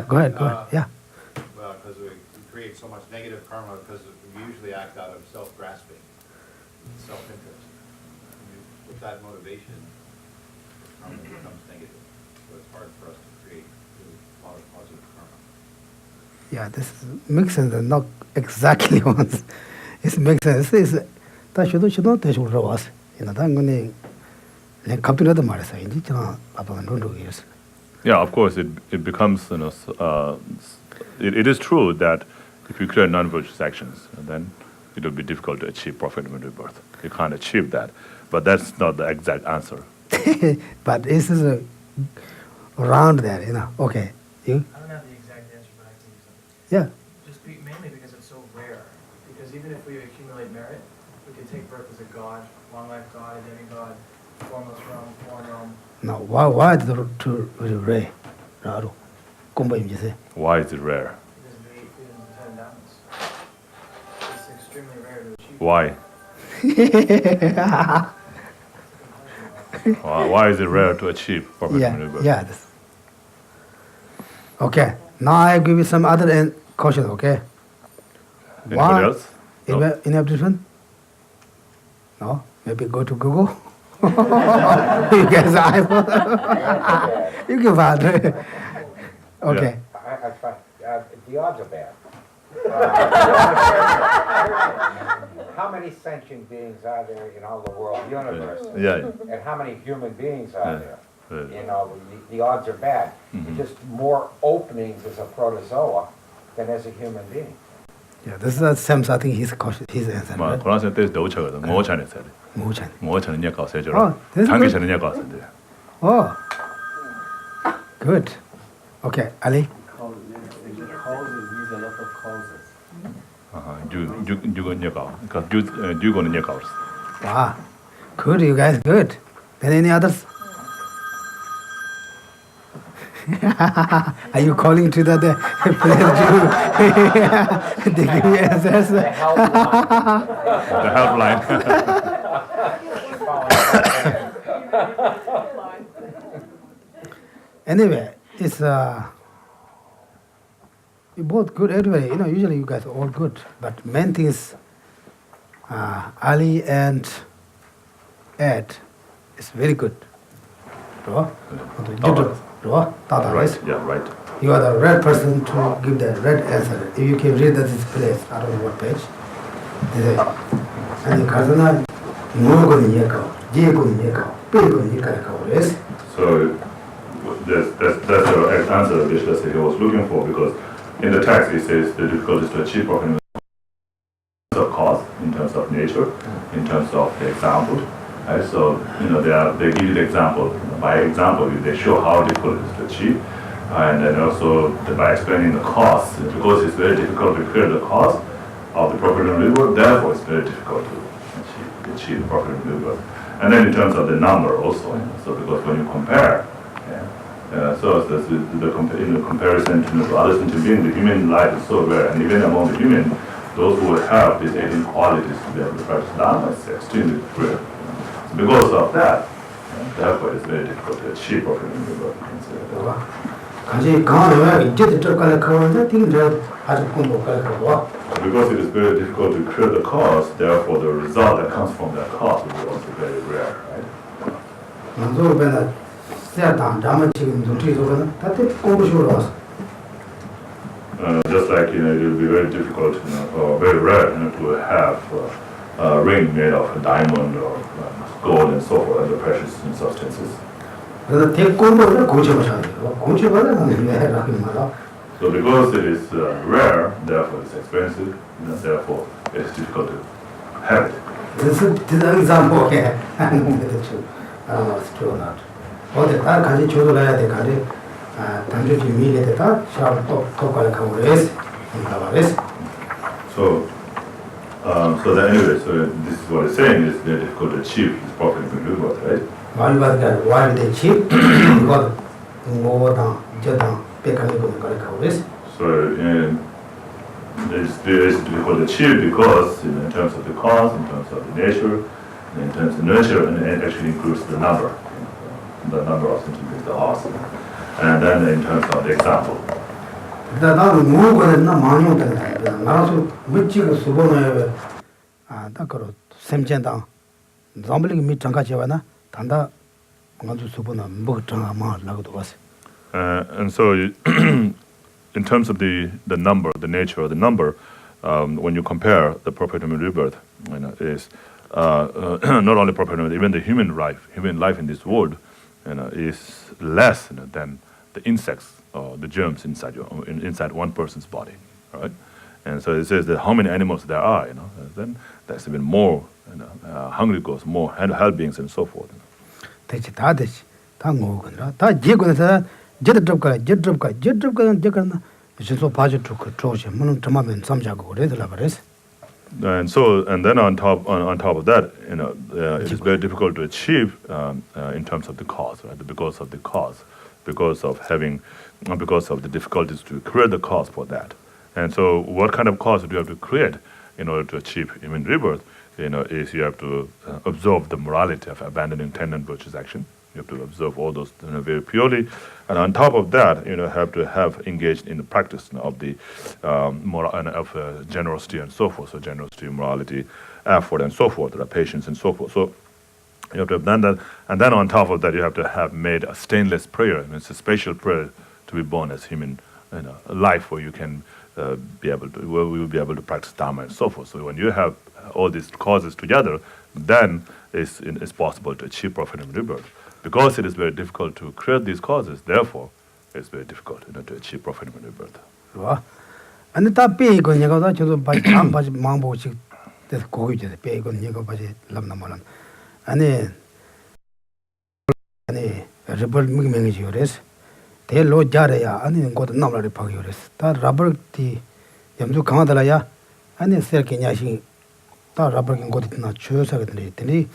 go ahead. Yeah. Well, because we create so much negative karma because we usually act out of self-grasping, self-interest. With that motivation, karma becomes negative. So it's hard for us to create a lot of positive karma. Yeah, this makes sense. Not exactly once. it makes sense. It's that should not take over us. You know, I'm going to come to the Marissa. Yeah, of course, it becomes, it is true that if you create non-virtuous actions, then it will be difficult to achieve profit and rebirth. You can't achieve that. But that's not the exact answer. But this is around there, Okay. You? I don't have the exact answer, but I can give you something. Yeah. Just mainly because it's so rare. Because even if we accumulate merit, we can take birth as a god, long-life god, a demigod, formless realm, form realm. Now, why is the to ray? Why is it rare? Because of the 8 freedoms and 10 endowments. It's extremely rare to achieve. Why? Why is it rare to achieve profit and rebirth? Yeah. Okay. Now I give you some other question. Okay. Anybody else? Any objection? No. Maybe go to Google. You guys, you can find. Okay. I try. The odds are bad. How many sentient beings are there in all the world universe? Yeah. And how many human beings are there? Yeah. The odds are bad. Just more openings as a protozoa than as a human being. Yeah, this is the same. I think his answer. Right? 그런 때 도착하거든. 뭐 전에 Muchan. 뭐 전에 냐 가서 Oh, this is 장기 good. 전에 냐 가서 돼. Oh, good. Okay, Ali. 뉴건 냐 가. 그러니까 뉴건은 냐 가. Wow, good. You guys, good. Then any others? Are you calling to the place to they give you answers? The helpline. Anyway, it's you both good anyway. Usually you guys are all good, but main thing is Ali and Ed is very good. Right. Yeah, right. You are the right person to give the right answer. If you can read this place, I don't know what page. They say, and the cardinal, no good in Yako, Diego in Yako, Pico in Yako. So that's the answer that he was looking for, because in the text it says the difficulty is to achieve profit in terms of cause, in terms of nature, in terms of the example. Right? So they give you the example. By example, they show how difficult it is to achieve, and then also by explaining the cause, because it's very difficult to clear the cause of the profit and rebirth. Therefore, it's very difficult to achieve the profit and rebirth. And then in terms of the number also, so because when you compare, in the comparison to other sentient beings, the human life is so rare, and even among the human, those who have these 18 qualities to be able to practice Dharma is extremely rare. So because of that, therefore it's very difficult to achieve profit and rebirth. Because it is very difficult to clear the cause, therefore the result that comes from that cause will be also very rare, right? Just like it will be very difficult, or very rare, to have a ring made of a diamond or gold and so forth, other precious substances. So because it is rare, therefore it's expensive, therefore it is difficult to have it. This is an example, okay? I don't know if it's true or not. 어디 다 같이 조절해야 돼. 같이 단지 미래에 다 샤브 똑똑하게 하고 있어. So that anyway, so this is what it's saying, is very difficult to achieve this profit and rebirth, right? why they cheap? Because more than just So it's very difficult to achieve because in terms of the cause, in terms of the nature, in terms of nurture, and it actually includes the number of sentient beings, the odds. And then in terms of the example. 나는 뭐거든나 많이 온다. 나도 미치고 수고는 다 그러 샘전다. 잠블이 미장까지 와나 단다 뭔가 수고는 뭐 장아마 나고도 왔어. And so in terms of the number, the nature of the number, when you compare the proper human rebirth, is not only proper human, even the human life in this world, is less than the insects or the germs inside one person's body, right? And so it says that how many animals there are, then there's even more hungry ghosts, more hell beings, and so forth. 대체 다 되지. 다 먹으거나 다 지고서 제드럽가 제거나 진짜 바지 쪽 troje 문은 정말면 삼자고 그래들라 그래서. And so, and then on top of that, it is very difficult to achieve in terms of the cause, right? Because of the cause, because of the difficulties to create the cause for that. And so, what kind of cause do you have to create in order to achieve human rebirth? Is you have to observe the morality of abandoning ten and virtuous action. You have to observe all those very purely, and on top of that, have to have engaged in the practice of the moral and of generosity and so forth. So generosity, morality, effort, and so forth, patience and so forth. So you have to have done that, and then on top of that, you have to have made a stainless prayer. It's a special prayer to be born as human life, where you can we will be able to practice Dharma and so forth. So when you have all these causes together, then it's possible to achieve profit and rebirth. Because it is very difficult to create these causes, therefore, it's very difficult to achieve profit and rebirth. right? And the pay go you go to by mambo chick the go to the pay go you go by lamnamalan. And rebel mingmingis. They low jaraya and got a number of pagures. That rubber tea Yamzu Kamadalaya and then Serkin Yashi. That rubber can go to not choose certainly.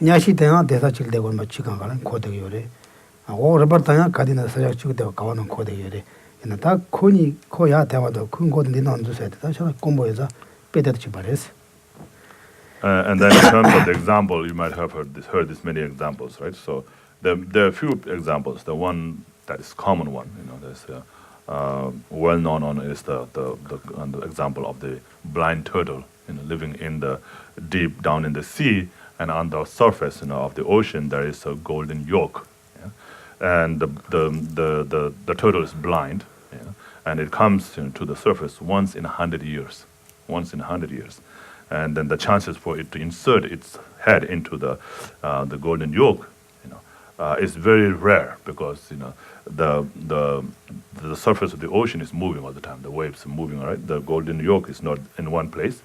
Nyashi Tana, there's actually they were much chicken and quote yore. All Robertana, Cadina Sajachu, the Kawan and quote yore. In a dark Kuni, Koya, Tawado, couldn't go to say that combo is a better chipares. And then in terms of the example, you might have heard this many examples, right? So there are a few examples. The one that is common one, there's well known on is the example of the blind turtle, living in the deep down in the sea, and on the surface, of the ocean there is a golden yolk, and the turtle is blind, and it comes to the surface once in 100 years, and then the chances for it to insert its head into the golden yolk, is very rare, because the surface of the ocean is moving all the time. The waves are moving, right? The golden yolk is not in one place,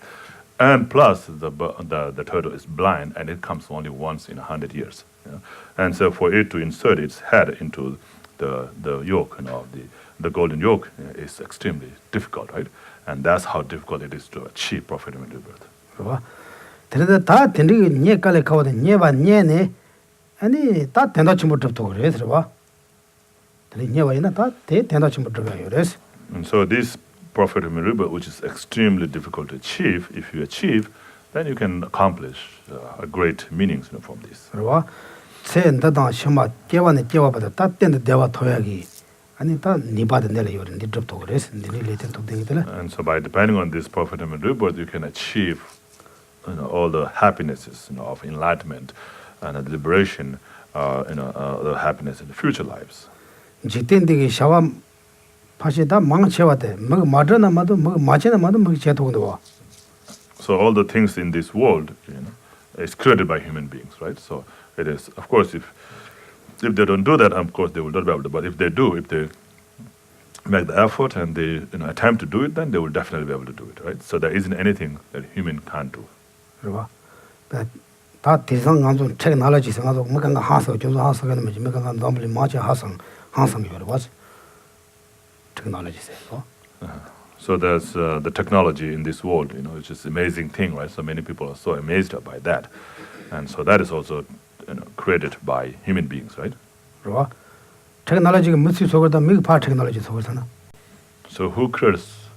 and plus the turtle is blind, and it comes only once in 100 years. And so for it to insert its head into the yolk, the golden yolk, is extremely difficult, right? And that's how difficult it is to achieve profit and rebirth. Right? 다 된리 녀깔에 가오데 녀바 녀네 아니 다 된다 침부터 그래서 봐. 들 녀와이나 다 된다 침부터 그래서. And so this profit and rebirth, which is extremely difficult to achieve, if you achieve, then you can accomplish a great meanings from this. 그러와 세엔다다 심마 깨와네 깨와보다 다 된다 대와 토야기 아니 다 니바데 내려 요런 니접도 그래서 니리레테 도되기들. And so by depending on this profit and rebirth, you can achieve all the happinesses of enlightenment and liberation, the happiness in the future lives. 지텐데기 샤와 파시다 망쳐와데 뭐 마드나 마도 뭐 마체나 마도 뭐 제도도 와. So all the things in this world, is created by human beings, right? So it is, of course, if they don't do that, of course they will not be able to. But if they do, if they make the effort and they attempt to do it, then they will definitely be able to do it, right? So there isn't anything that human can't do. 그러와. 다 대상 안좀 책 나라지 생각도 뭐 간가 하서 좀 하서 그러면 뭐 간가 너무 마치 하성 여러 가지. Technology say. So there's the technology in this world, which is an amazing thing, right? So many people are so amazed by that, and so that is also created by human beings, right? 그러와. 테크놀로지가 무슨 속에다 미파 테크놀로지 속에서나. So who creates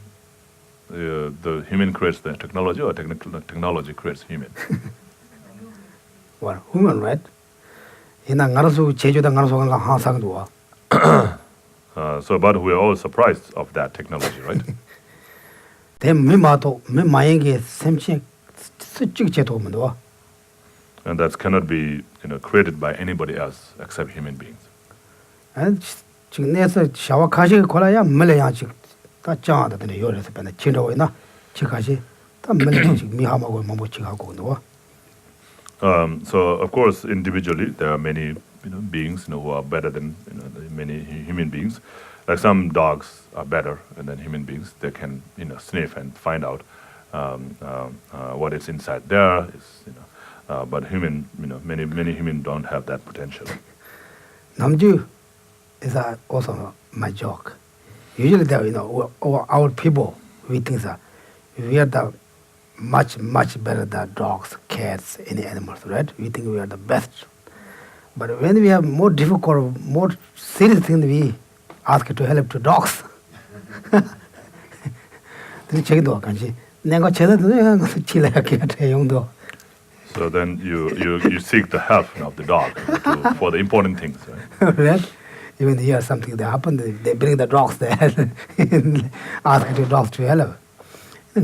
the human creates the technology, or technology creates human? Well, human, right? 이나 나라서 제주도 나라서 간가 항상도 와. So, but we are all surprised of that technology, right? 대미마도 미마에게 샘치 수직 제도면 와. And that cannot be, created by anybody else except human beings. 아 지금 내서 샤워 가시 골라야 멀어야 지금 다 장하다 되네 요래서 변에 진도이나. 지가지 다 맨날 미하마고 뭐 지가고 너. So of course, individually, there are many beings who are better than many human beings. Like some dogs are better than human beings. They can sniff and find out what is inside there. But many humans don't have that potential. Namju is also my joke. Usually, our people, we think that we are the much better than dogs, cats, any animals, right? We think we are the best. But when we have more difficult, more serious things, we ask to help to dogs. So then you seek the help of the dog for the important things, right? Right? Even here something that happened, they bring the dogs there and ask the dogs to help. So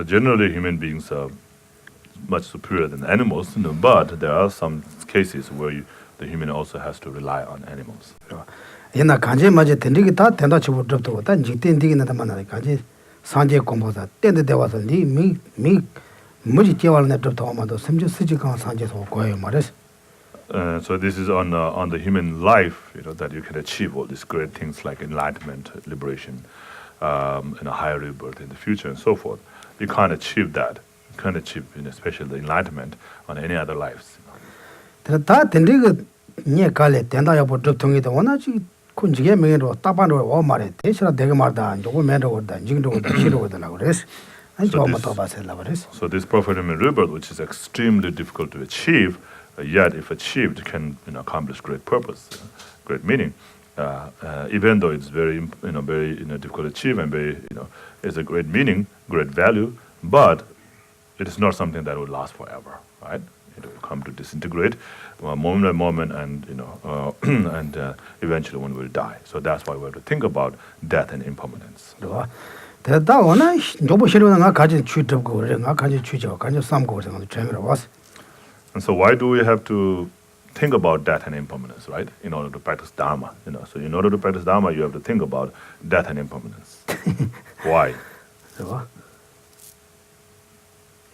generally human beings are much superior than animals, but there are some cases where the human also has to rely on animals. 옛날 간제 맞아 된리기 다 된다 치고 접도 다 직된디기 나다 만나다 간제 산제 공부다 땐데 대와서 니미 뭐지 깨발네 접도 아마도 심지 쓰지가 산제서 고요 말이야. So this is on the human life, that you can achieve all these great things like enlightenment, liberation, and a higher rebirth in the future, and so forth. You can't achieve that. You can't achieve, especially the enlightenment, on any other lives. 다 된리기 니 갈래 된다야 뭐 접통이도 원하지 군지게 명예로 따반으로 오 말에 대시라 내가 말다 조금 매로다 징도다 싫어오더라 그래서 아니 좀 더 봐서라 그래서. So this prophet and rebirth, which is extremely difficult to achieve, yet if achieved can accomplish great purpose, great meaning. Even though it's very difficult to achieve and very it's a great meaning, great value, but it is not something that will last forever, right? It will come to disintegrate moment by moment, and and eventually one will die. So that's why we have to think about death and impermanence. 대다 원아 너무 싫어하는 거 가진 취접고 그래 나 가진 취접 가진 삼고 그래서 재미로 왔어. And so why do we have to think about death and impermanence, right? In order to practice Dharma, So in order to practice Dharma, you have to think about death and impermanence. Why?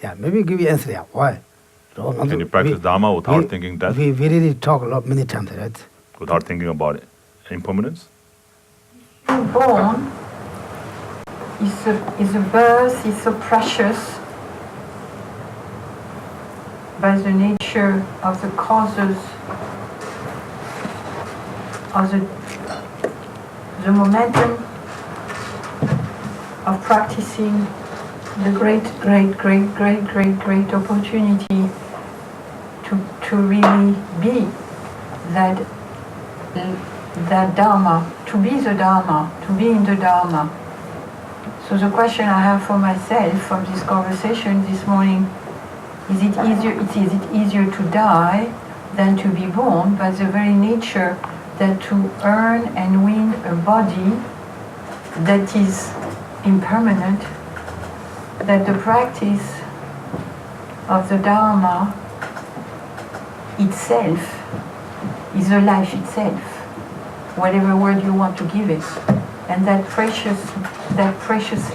Yeah, maybe give you answer. Yeah, why? Can you practice Dharma without thinking death? We really talk a lot many times, right? Without thinking about impermanence? Being born is a birth, is so precious by the nature of the causes of the momentum of practicing the great opportunity to really be that Dharma, to be the Dharma, to be in the Dharma. So the question I have for myself from this conversation this morning, is it easier to die than to be born? By the very nature that to earn and win a body that is impermanent, that the practice of the Dharma itself is the life itself, whatever word you want to give it. And that precious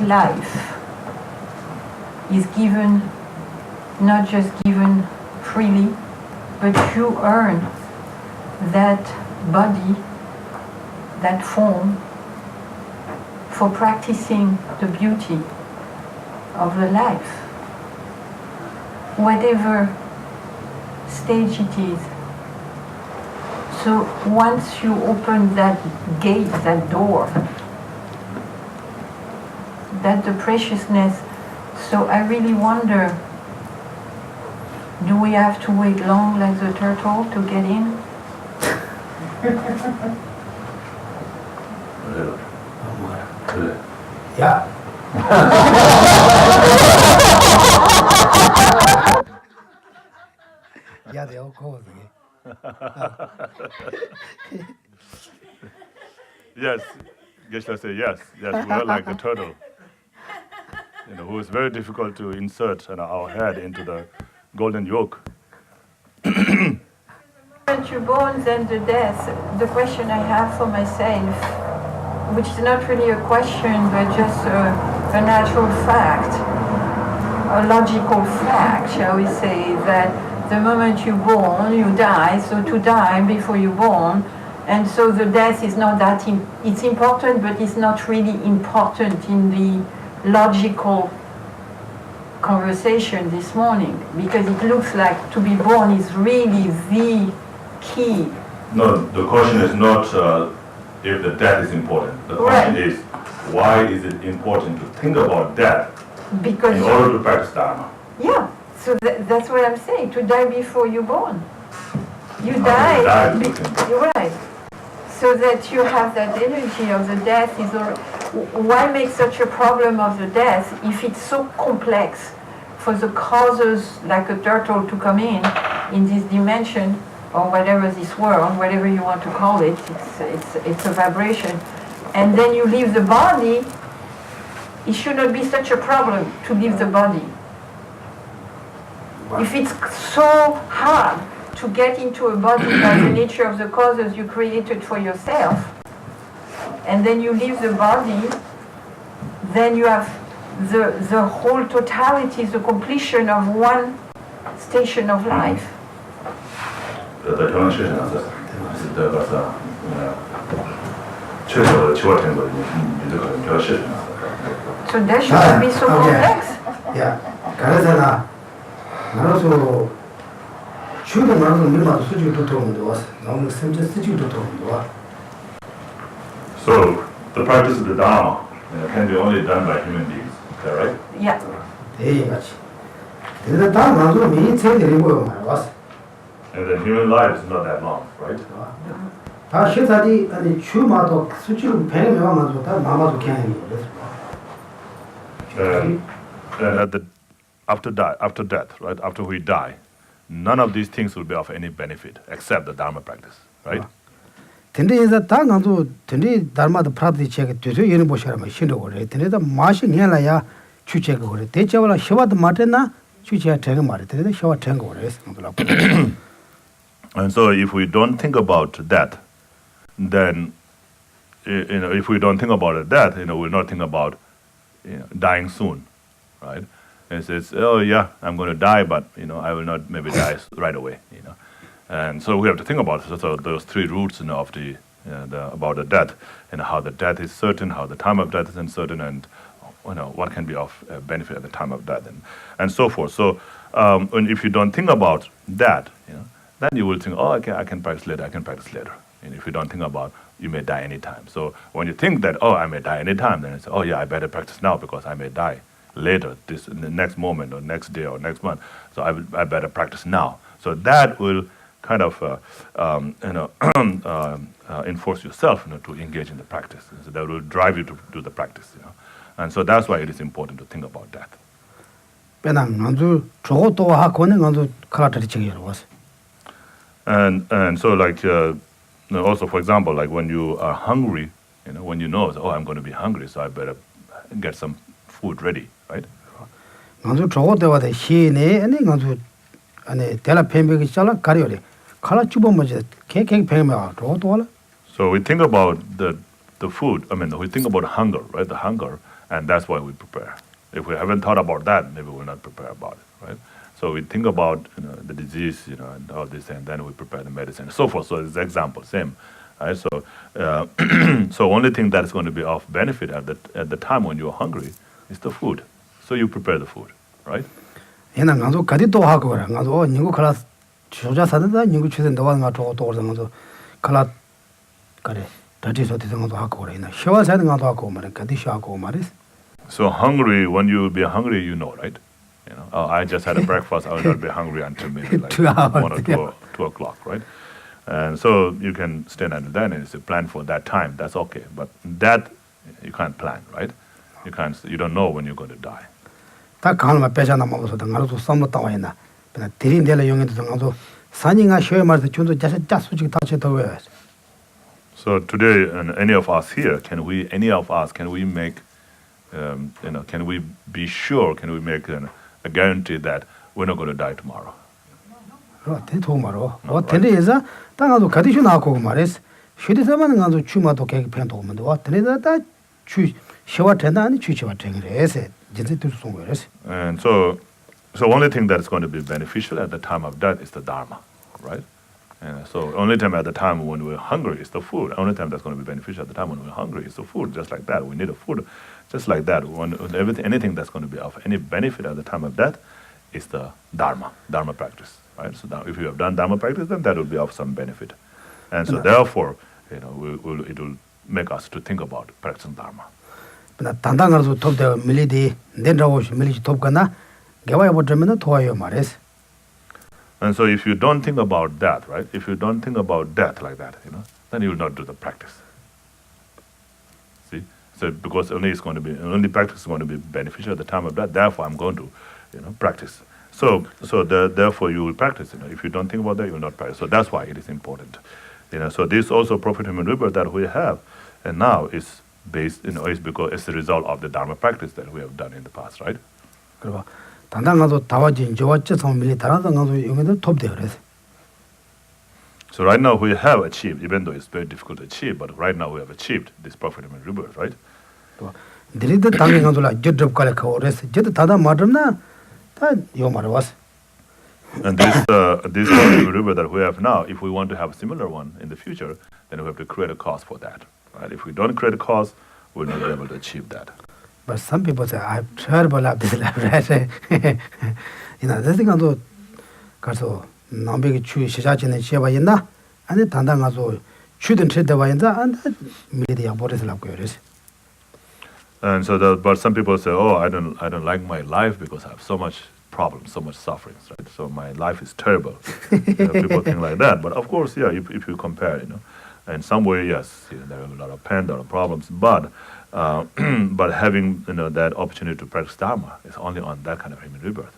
life is given, not just given freely, but you earn that body, that form, for practicing the beauty of the life, whatever stage it is. So once you open that gate, that door, that the preciousness, so I really wonder, do we have to wait long like the turtle to get in? Yeah. Yeah, they all call it. Yes, Geshe say yes. Yes, we are like the turtle, who is very difficult to insert our head into the golden yoke. moment you're born, then the death, the question I have for myself, which is not really a question, but just a natural fact, a logical fact, shall we say, that the moment you're born, you die, so to die before you're born, and so the death is not that, it's important, but it's not really important in the logical conversation this morning, because it looks like to be born is really the key. No, the question is not if the death is important. The question is, why is it important to think about death Because in order to practice Dharma? yeah, so that's what I'm saying, to die before you're born. You How die, you die is looking. you're right. So that you have that energy of the death is why make such a problem of the death if it's so complex for the causes like a turtle to come in this dimension or whatever this world, whatever you want to call it, it's a vibration. And then you leave the body, it should not be such a problem to leave the body. If it's so hard to get into a body by the nature of the causes you created for yourself, and then you leave the body, then you have the whole totality, the completion of one station of life. So that should not be so complex. 야, 가르잖아. 나로서 주로 나는 밀마도 수직도 도움도 왔어. 너무 semce 수직도 도움도 와. So, the practice of the Dharma can be only done by human beings, is that right? Yeah. 대이 같이. 그래서 다 나도 미리 생기고 왔어. And the human life is not that long, right? 다 시사디 아니 주마도 수직으로 배면만도 다 마마도 그냥 And after death, right? After we die, none of these things will be of any benefit except the Dharma practice, right? 근데 이제 다 나도 근데 다르마도 프라디 체가 되서 이런 보시라면 신도 그래. 근데 다 맛이 해라야 주체가 그래. 대체와라 시와도 맞잖아. 주체가 되는 말이 근데 시와 되는 거 그래. And so if we don't think about that, then if we don't think about that, we'll not think about dying soon, right? And it says, oh yeah, I'm going to die, but I will not maybe die right away, And so we have to think about those three roots of about the death, and how the death is certain, how the time of death is uncertain, and what can be of benefit at the time of death, and so forth. So, and if you don't think about that, then you will think, oh, okay, I can practice later. And if you don't think about, you may die anytime. So when you think that, oh, I may die anytime, then it's, oh yeah, I better practice now because I may die later, in the next moment or next day or next month. So I better practice now. So that will kind of enforce yourself to engage in the practice. So that will drive you to do the practice. And so that's why it is important to think about that. And so like also, for example, like when you are hungry, when you know, oh, I'm going to be hungry, so I better get some food ready, right? So we think about the food, we think about hunger, right? The hunger, and that's why we prepare. If we haven't thought about that, maybe we'll not prepare about it, right? So we think about the disease, and all this, and then we prepare the medicine, and so forth. So it's example, same, right? So, so only thing that is going to be of benefit at the time when you are hungry is the food. So you prepare the food, right? So hungry, when you will be hungry, right? Oh, I just had a breakfast, I will not be hungry until maybe like 1 or 2 o'clock, right? And so you can stand under that and say, plan for that time, that's okay. But that, you can't plan, right? You don't know when you're going to die. So today, any of us here, can we make, can we be sure, can we make a guarantee that we're not going to die tomorrow? 된 도마로. 된데에서 땅아도 가디슈 나고 말했어. 쉐디사만 가서 추마도 개편 도면도 와. 된데다 추 시와 된다니 추치와 된게래서 진짜 뜻송 거래서. And so only thing that's going to be beneficial at the time of death is the dharma, right? And so only time at the time when we're hungry is the food. Only time that's going to be beneficial at the time when we're hungry is the food. Just like that, we need a food. Just like that, when anything that's going to be of any benefit at the time of death is the dharma practice, right? So now, if you have done dharma practice, then that will be of some benefit, and so therefore, it will make us to think about practicing dharma. 나 단단가서 톱대 밀리디 낸다고 밀리지 톱가나 개와야 버르면 도와요 말했어. And so, if you don't think about that, right? If you don't think about death like that, then you will not do the practice. See, so because only practice is going to be beneficial at the time of death. Therefore, I'm going to, practice. So therefore, you will practice. If you don't think about that, you will not practice. So that's why it is important. So this also profit human rebirth that we have, and now is based, is because it's the result of the dharma practice that we have done in the past, right? 그리고 단단가서 다와진 저와처럼 밀리 다른가서 용에도 톱대 그래서. So right now we have achieved, even though it's very difficult to achieve, but right now we have achieved this profit human rebirth, right? 드리드 당에 가서라 저접 갈까 그래서 저도 다다 맞음나 다요 말어 왔어. And this profit human rebirth that we have now, if we want to have a similar one in the future, then we have to create a cause for that, right? If we don't create a cause, we'll not be able to achieve that. But some people say, I've terrible of this life, right? the thing I do, 가서 남백이 추 시작하는 시험이 있나? 아니 단단 가서 추든 treat와 있나? 안 미리야 버리더라고 그래서. And so, but some people say, "Oh, I don't like my life because I have so much problems, so much sufferings, right? So my life is terrible." People think like that, but of course, yeah, if you compare, in some way, yes, there are a lot of pain, there are problems, but having that opportunity to practice dharma is only on that kind of human rebirth.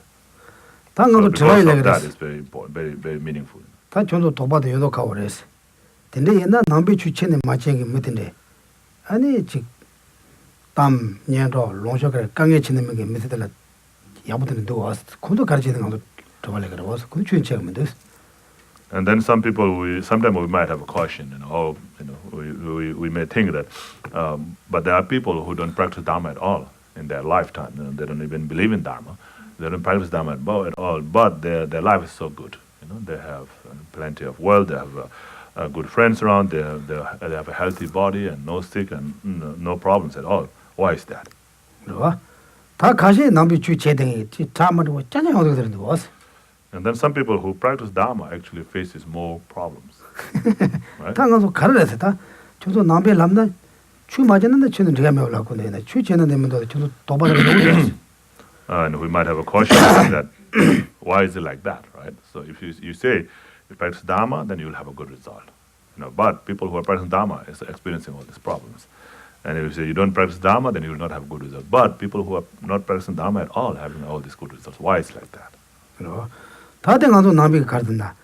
So because of that is very important, very very meaningful. 다 전도 도바도 요도하고 그래서. 근데 옛날 남비 주체는 맞지게 못인데. 아니 땀 년도 롱셔가 강에 치는 게 메시드라 야부터는 도 와서 콘도 가르치는 것도 저발에 그러고서 그 주인 체험은 됐어. And then sometimes we might have a question, we may think that, but there are people who don't practice dharma at all in their lifetime. They don't even believe in dharma. They don't practice dharma at all. But their life is so good. They have plenty of wealth. They have good friends around. They have a healthy body and no sick and no problems at all. Why is that? 다 가시 남비 주체등이 자마도 짜증 어떻게 되는데 와서. And then some people who practice dharma actually faces more problems. Right? 당가서 가르래서 다 저도 남비 남나 추 맞았는데 추는 제가 매울라고 내나 추 쟤는 되면도 저도 도발을 하고. And we might have a question that why is it like that, right? So if you say you practice dharma, then you'll have a good result. But people who are practicing dharma is experiencing all these problems. And if you say you don't practice dharma, then you will not have good results. But people who are not practicing dharma at all having all these good results. Why is it like that? 다들 가서 남비가 가르든다.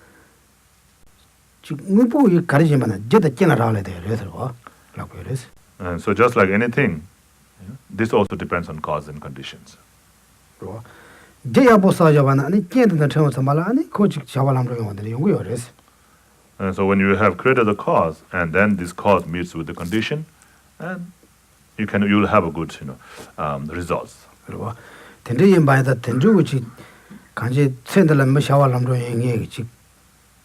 지금 뭐 가르치면은 제대 깨나라래 돼. 그래서 라고 그래서. And so just like anything, this also depends on cause and conditions. 제야 보사자반 아니 깨든다 처음부터 말 아니 고직 자발함으로 원들 연구요 그래서. And so when you have created the cause and then this cause meets with the condition, and you'll have a good results. 그리고 텐데이 바이다 텐주고지 간지 센들은 뭐 샤발함으로 연구지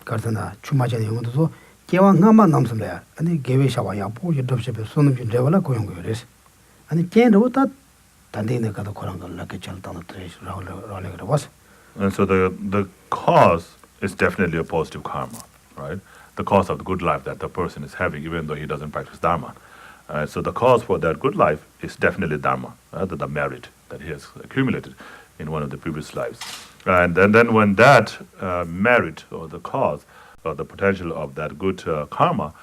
가르나 추마전에 연구도 개왕하만 남선래야 아니 개외 샤와야 보지 접접에 손을 좀 레벨라 고용고 그래서. 아니 깨도 다 단대에 가도 그런 걸 이렇게 절단을 들으시라고 그러고. And so the cause is definitely a positive karma, right? The cause of the good life that the person is having, even though he doesn't practice dharma. So the cause for that good life is definitely dharma, the merit that he has accumulated in one of the previous lives. And then when that merit or the cause or the potential of that good karma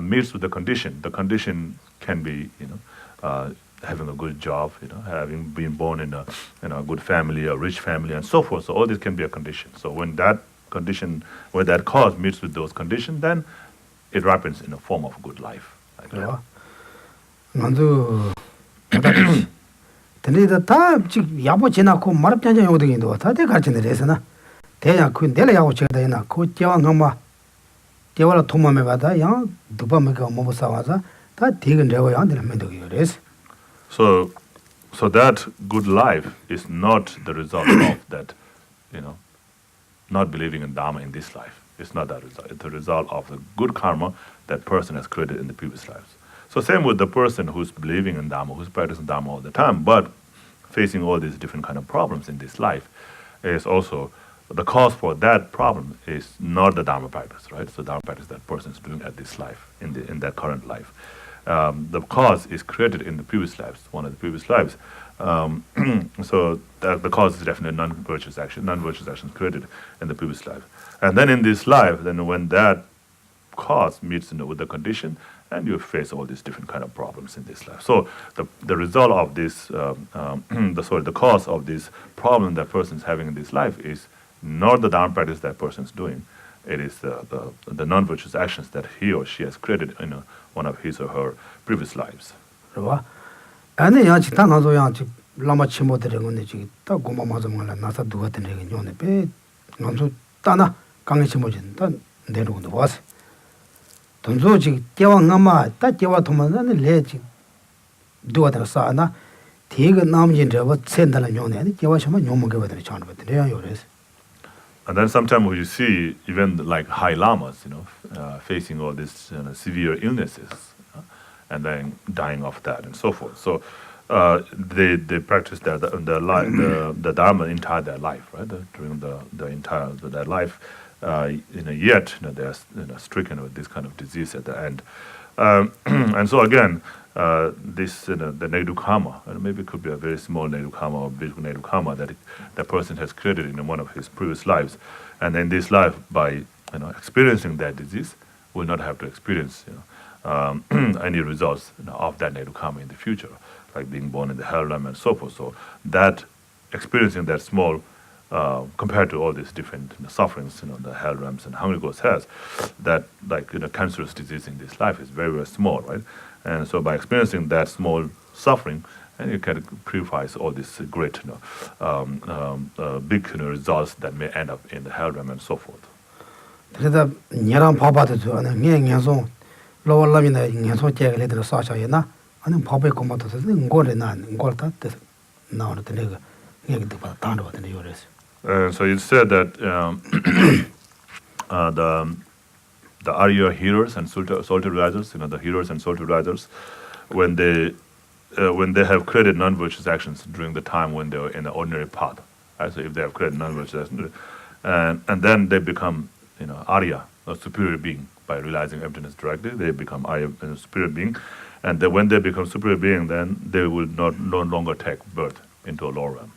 meets with the condition can be, having a good job, having been born in a good family, a rich family, and so forth. So all this can be a condition. So when that cause meets with those conditions, then it ripens in a form of good life. 먼저 근데 다 지금 야보 지나고 말업장장 오더긴도 다들 가르치는 데서나 대야 그 내려야고 쳐다이나 그 제왕가마 제와라 도마메 받아 야 두바메가 뭐 사와자 다 되게 내가 안 되는 면도 그래서 So that good life is not the result of that, not believing in Dharma in this life. It's not that result. It's the result of the good karma that person has created in the previous lives. So same with the person who's believing in Dharma, who's practicing Dharma all the time, but facing all these different kind of problems in this life, is also the cause for that problem is not the Dharma practice, right? So Dharma practice that person is doing at this life, in that current life. The cause is created in the previous lives, one of the previous lives. So the cause is definitely non-virtuous action. Non-virtuous action is created in the previous life. And then in this life, then when that cause meets with the condition, and you face all these different kind of problems in this life. So the result of this, the cause of this problem that person is having in this life is not the Dharma practice that person is doing. It is the non-virtuous actions that he or she has created in one of his or her previous lives. 그봐 안에 야 지탄 가서 야 라마 치모 되는 건데 지금 딱 고마 맞아 몰라 나사 누가 되는 게 요네 배 남수 따나 강에 치모진 단 내려오는 거 와서 돈도 지금 대왕 아마 딱 대와 도만은 레지 누가 되는 사나 되게 남진 저거 센달은 요네 대와 셔만 요먹게 받는 차는 거든요 요래서. And then sometimes you see even like high lamas, facing all these severe illnesses, and then dying of that and so forth. So they practice the Dharma entire their life, right? During the entire their life, yet they're stricken with this kind of disease at the end. And so again, this the negative karma, and maybe it could be a very small negative karma or big negative karma that the person has created in one of his previous lives, and in this life, by experiencing that disease, will not have to experience any results of that negative karma in the future, like being born in the hell realm and so forth. So that experiencing that small, compared to all these different sufferings, the hell realms and hungry ghost has, that like cancerous disease in this life is very, very small, right? And so by experiencing that small suffering, and you can purify all these great, big results that may end up in the hell realm and so forth. 그래서 녀랑 봐봐도 저는 녀녀소 로월람이나 녀소 제가 들어 사셔야나 아니 밥에 고마도 응고래나 응고다 나오는 데가 얘기도 다 나오는 요래서. So it said that the Arya heroes and salty riders, the heroes and salty riders, when they have created non-virtuous actions during the time when they were in the ordinary path, right? So if they have created non-virtuous actions, and then they become Arya, a superior being, by realizing emptiness directly, they become Arya, a superior being, and then when they become superior being, then they will no longer take birth into a lower realm.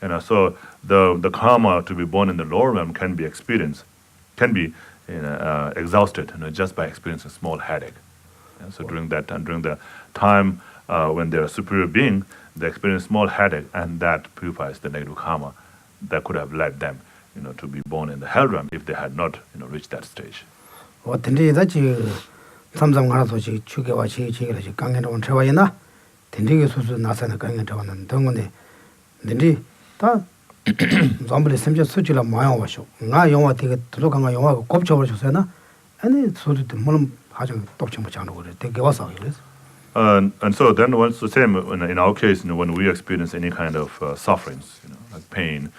And so the karma to be born in the lower realm can be experienced, can be exhausted just by experiencing a small headache. And so during the time when they're a superior being, they experience small headache, and that purifies the negative karma that could have led them to be born in the hell realm if they had not reached that stage. 어떤데 다지 삼삼 가라서 지 주게와 지지를 지 강연을 tre와이나 된지게 수수 나서는 강연 tre와는 등원에 된지 다 zamble semje suchila mayo washo nga yongwa 되게 들어간가 영화 곱쳐버 주세나 아니 소리도 물론 아주 똑똑 장로 그래 되게 와서 그래서. And so then once the same in our case, when we experience any kind of sufferings, like pain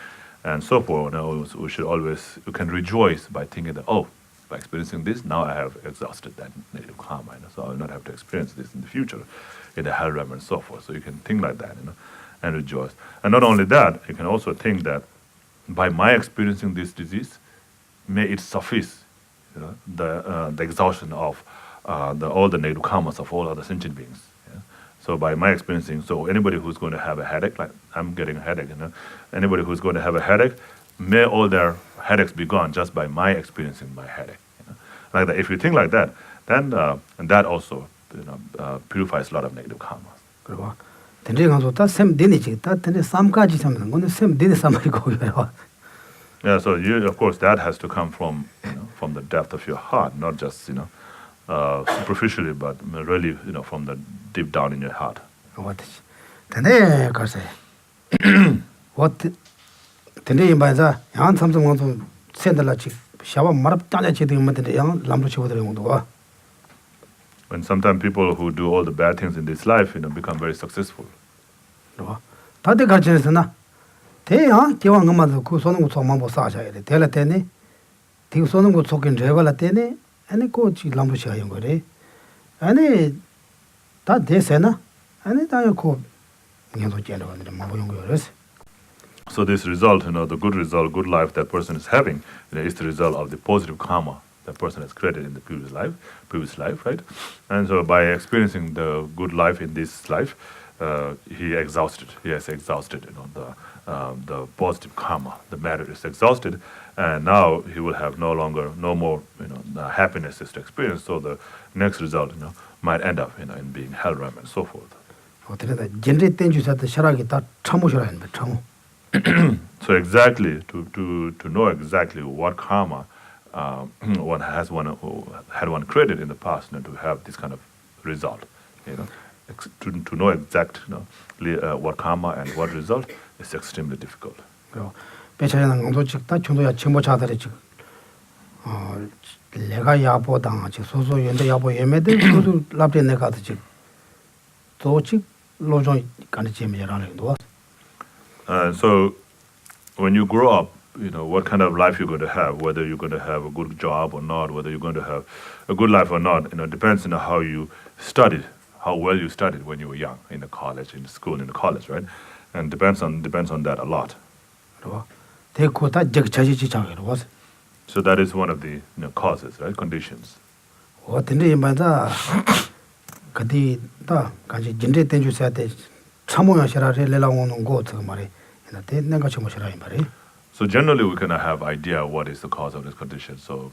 and so forth, we should always, you can rejoice by thinking that, by experiencing this, now I have exhausted that negative karma, so I will not have to experience this in the future, in the hell realm and so forth. So you can think like that, and rejoice. And not only that, you can also think that by my experiencing this disease, may it suffice, the exhaustion of all the negative karmas of all other sentient beings. Yeah? So by my experiencing, so anybody who's going to have a headache, like I'm getting a headache, anybody who's going to have a headache, may all their headaches be gone just by my experiencing my headache. Like that, if you think like that, then and that also purifies a lot of negative karmas. 그리고 된지 가서 다샘 되니지 다 된지 삼까지 참는 거는 샘 되니 삼이 거기요. Yeah, so of course that has to come from from the depth of your heart, not just superficially, but really from the deep down in your heart. 어떻지? 근데 글쎄 what 근데 이마자 양 삼성도 센들라치 샤와 마랍 짜자치 되면 양 람도 치고들은 것도 When sometimes people who do all the bad things in this life, become very successful. 다들 가르치잖아. 대야 기왕 엄마도 그 소는 거 소만 못 사셔야 돼. 될라 때네. 되게 소는 거 속인 제발라 때네. 아니 코치 람부시가 연 거래. 아니 다 대세나. 아니 다요 그냥도 제대로 하는데 뭐 보는 거였어. So this result, the good result, good life that person is having, is the result of the positive karma that person has created in the previous life, right? And so by experiencing the good life in this life, he has exhausted, the positive karma. The matter is exhausted, and now he will have no more, the happinesses to experience. So the next result, might end up, in being hell realm and so forth. 어떻게다 젠제 땡주사도 샤라기 다 참으셔라 했는데 참. So exactly to know exactly what karma one had one created in the past, to have this kind of result, to know what karma and what result is extremely difficult. 그리고 배차는 강도직 다 중도야 첨보자들이 지금 내가 야보당 지 소소 연대 야보 예매들 모두 랍데 내가 지금 도직 로종 간에 재미라는 거. So when you grow up, what kind of life you're going to have, whether you're going to have a good job or not, whether you're going to have a good life or not, depends on how you studied, how well you studied when you were young, in the college, in the school, in the college, right? And depends on that a lot. So that is one of the causes, right? Conditions. So generally we can have idea what is the cause of this condition. So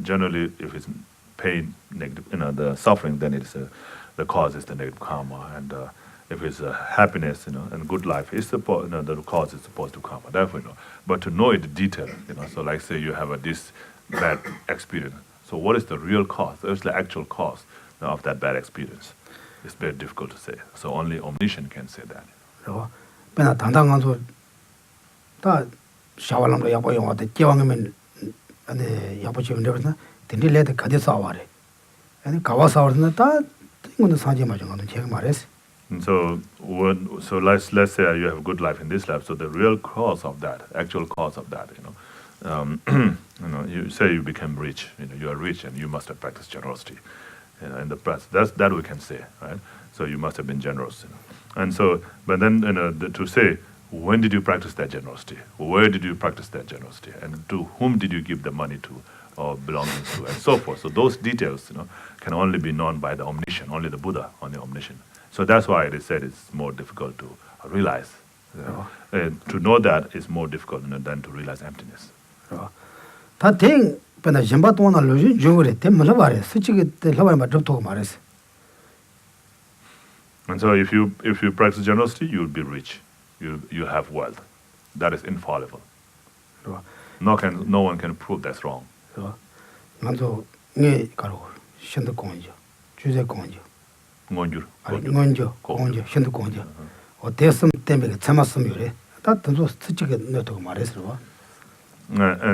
generally if it's pain, negative, the suffering, then it's the cause is the negative karma, and if it's happiness, and good life, it's the cause is the positive karma. Therefore, but to know it in detail, so like say you have this bad experience. So what is the real cause? What's the actual cause of that bad experience? It's very difficult to say. So only omniscient can say that. And so let's say you have a good life in this life. So the real cause of that, actual cause of that, you say you become rich. You are rich and you must have practiced generosity. In the past, that we can say, right? So you must have been generous. And so, but then to say, when did you practice that generosity? Where did you practice that generosity? And to whom did you give the money to or belongings to, and so forth? So those details, can only be known by the omniscient, only the Buddha, only omniscient. So that's why it is said it's more difficult to realize. To know that is more difficult than to realize emptiness. And so if you practice generosity, you'll be rich. You have wealth. That is infallible. No one can prove that's wrong. And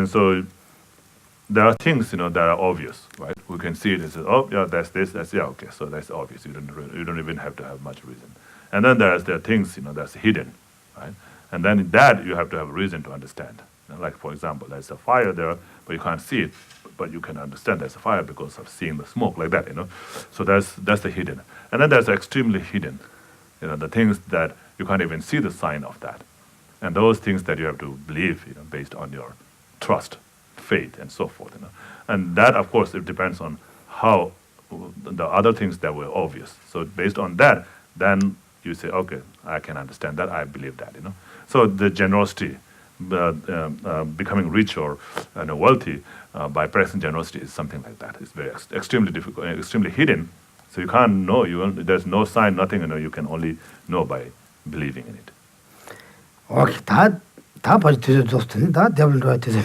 so there are things that are obvious, right? We can see it and say, oh yeah, that's this, that's okay, so that's obvious. You don't even have to have much reason. And then there are things that's hidden, right? And then that you have to have a reason to understand. Like for example, there's a fire there, but you can't see it, but you can understand there's a fire because of seeing the smoke, like that, So that's the hidden. And then there's extremely hidden, the things that you can't even see the sign of that. And those things that you have to believe, based on your trust, faith, and so forth, And that, of course, it depends on how the other things that were obvious. So based on that, then you say, okay, I can understand that, I believe that, So the generosity, becoming rich or wealthy by practicing generosity is something like that. It's very extremely difficult, extremely hidden. So you can't know. There's no sign, nothing. You can only know by believing in it. Okay, 다 봐도 좋습니다. 다 대부분 되세요.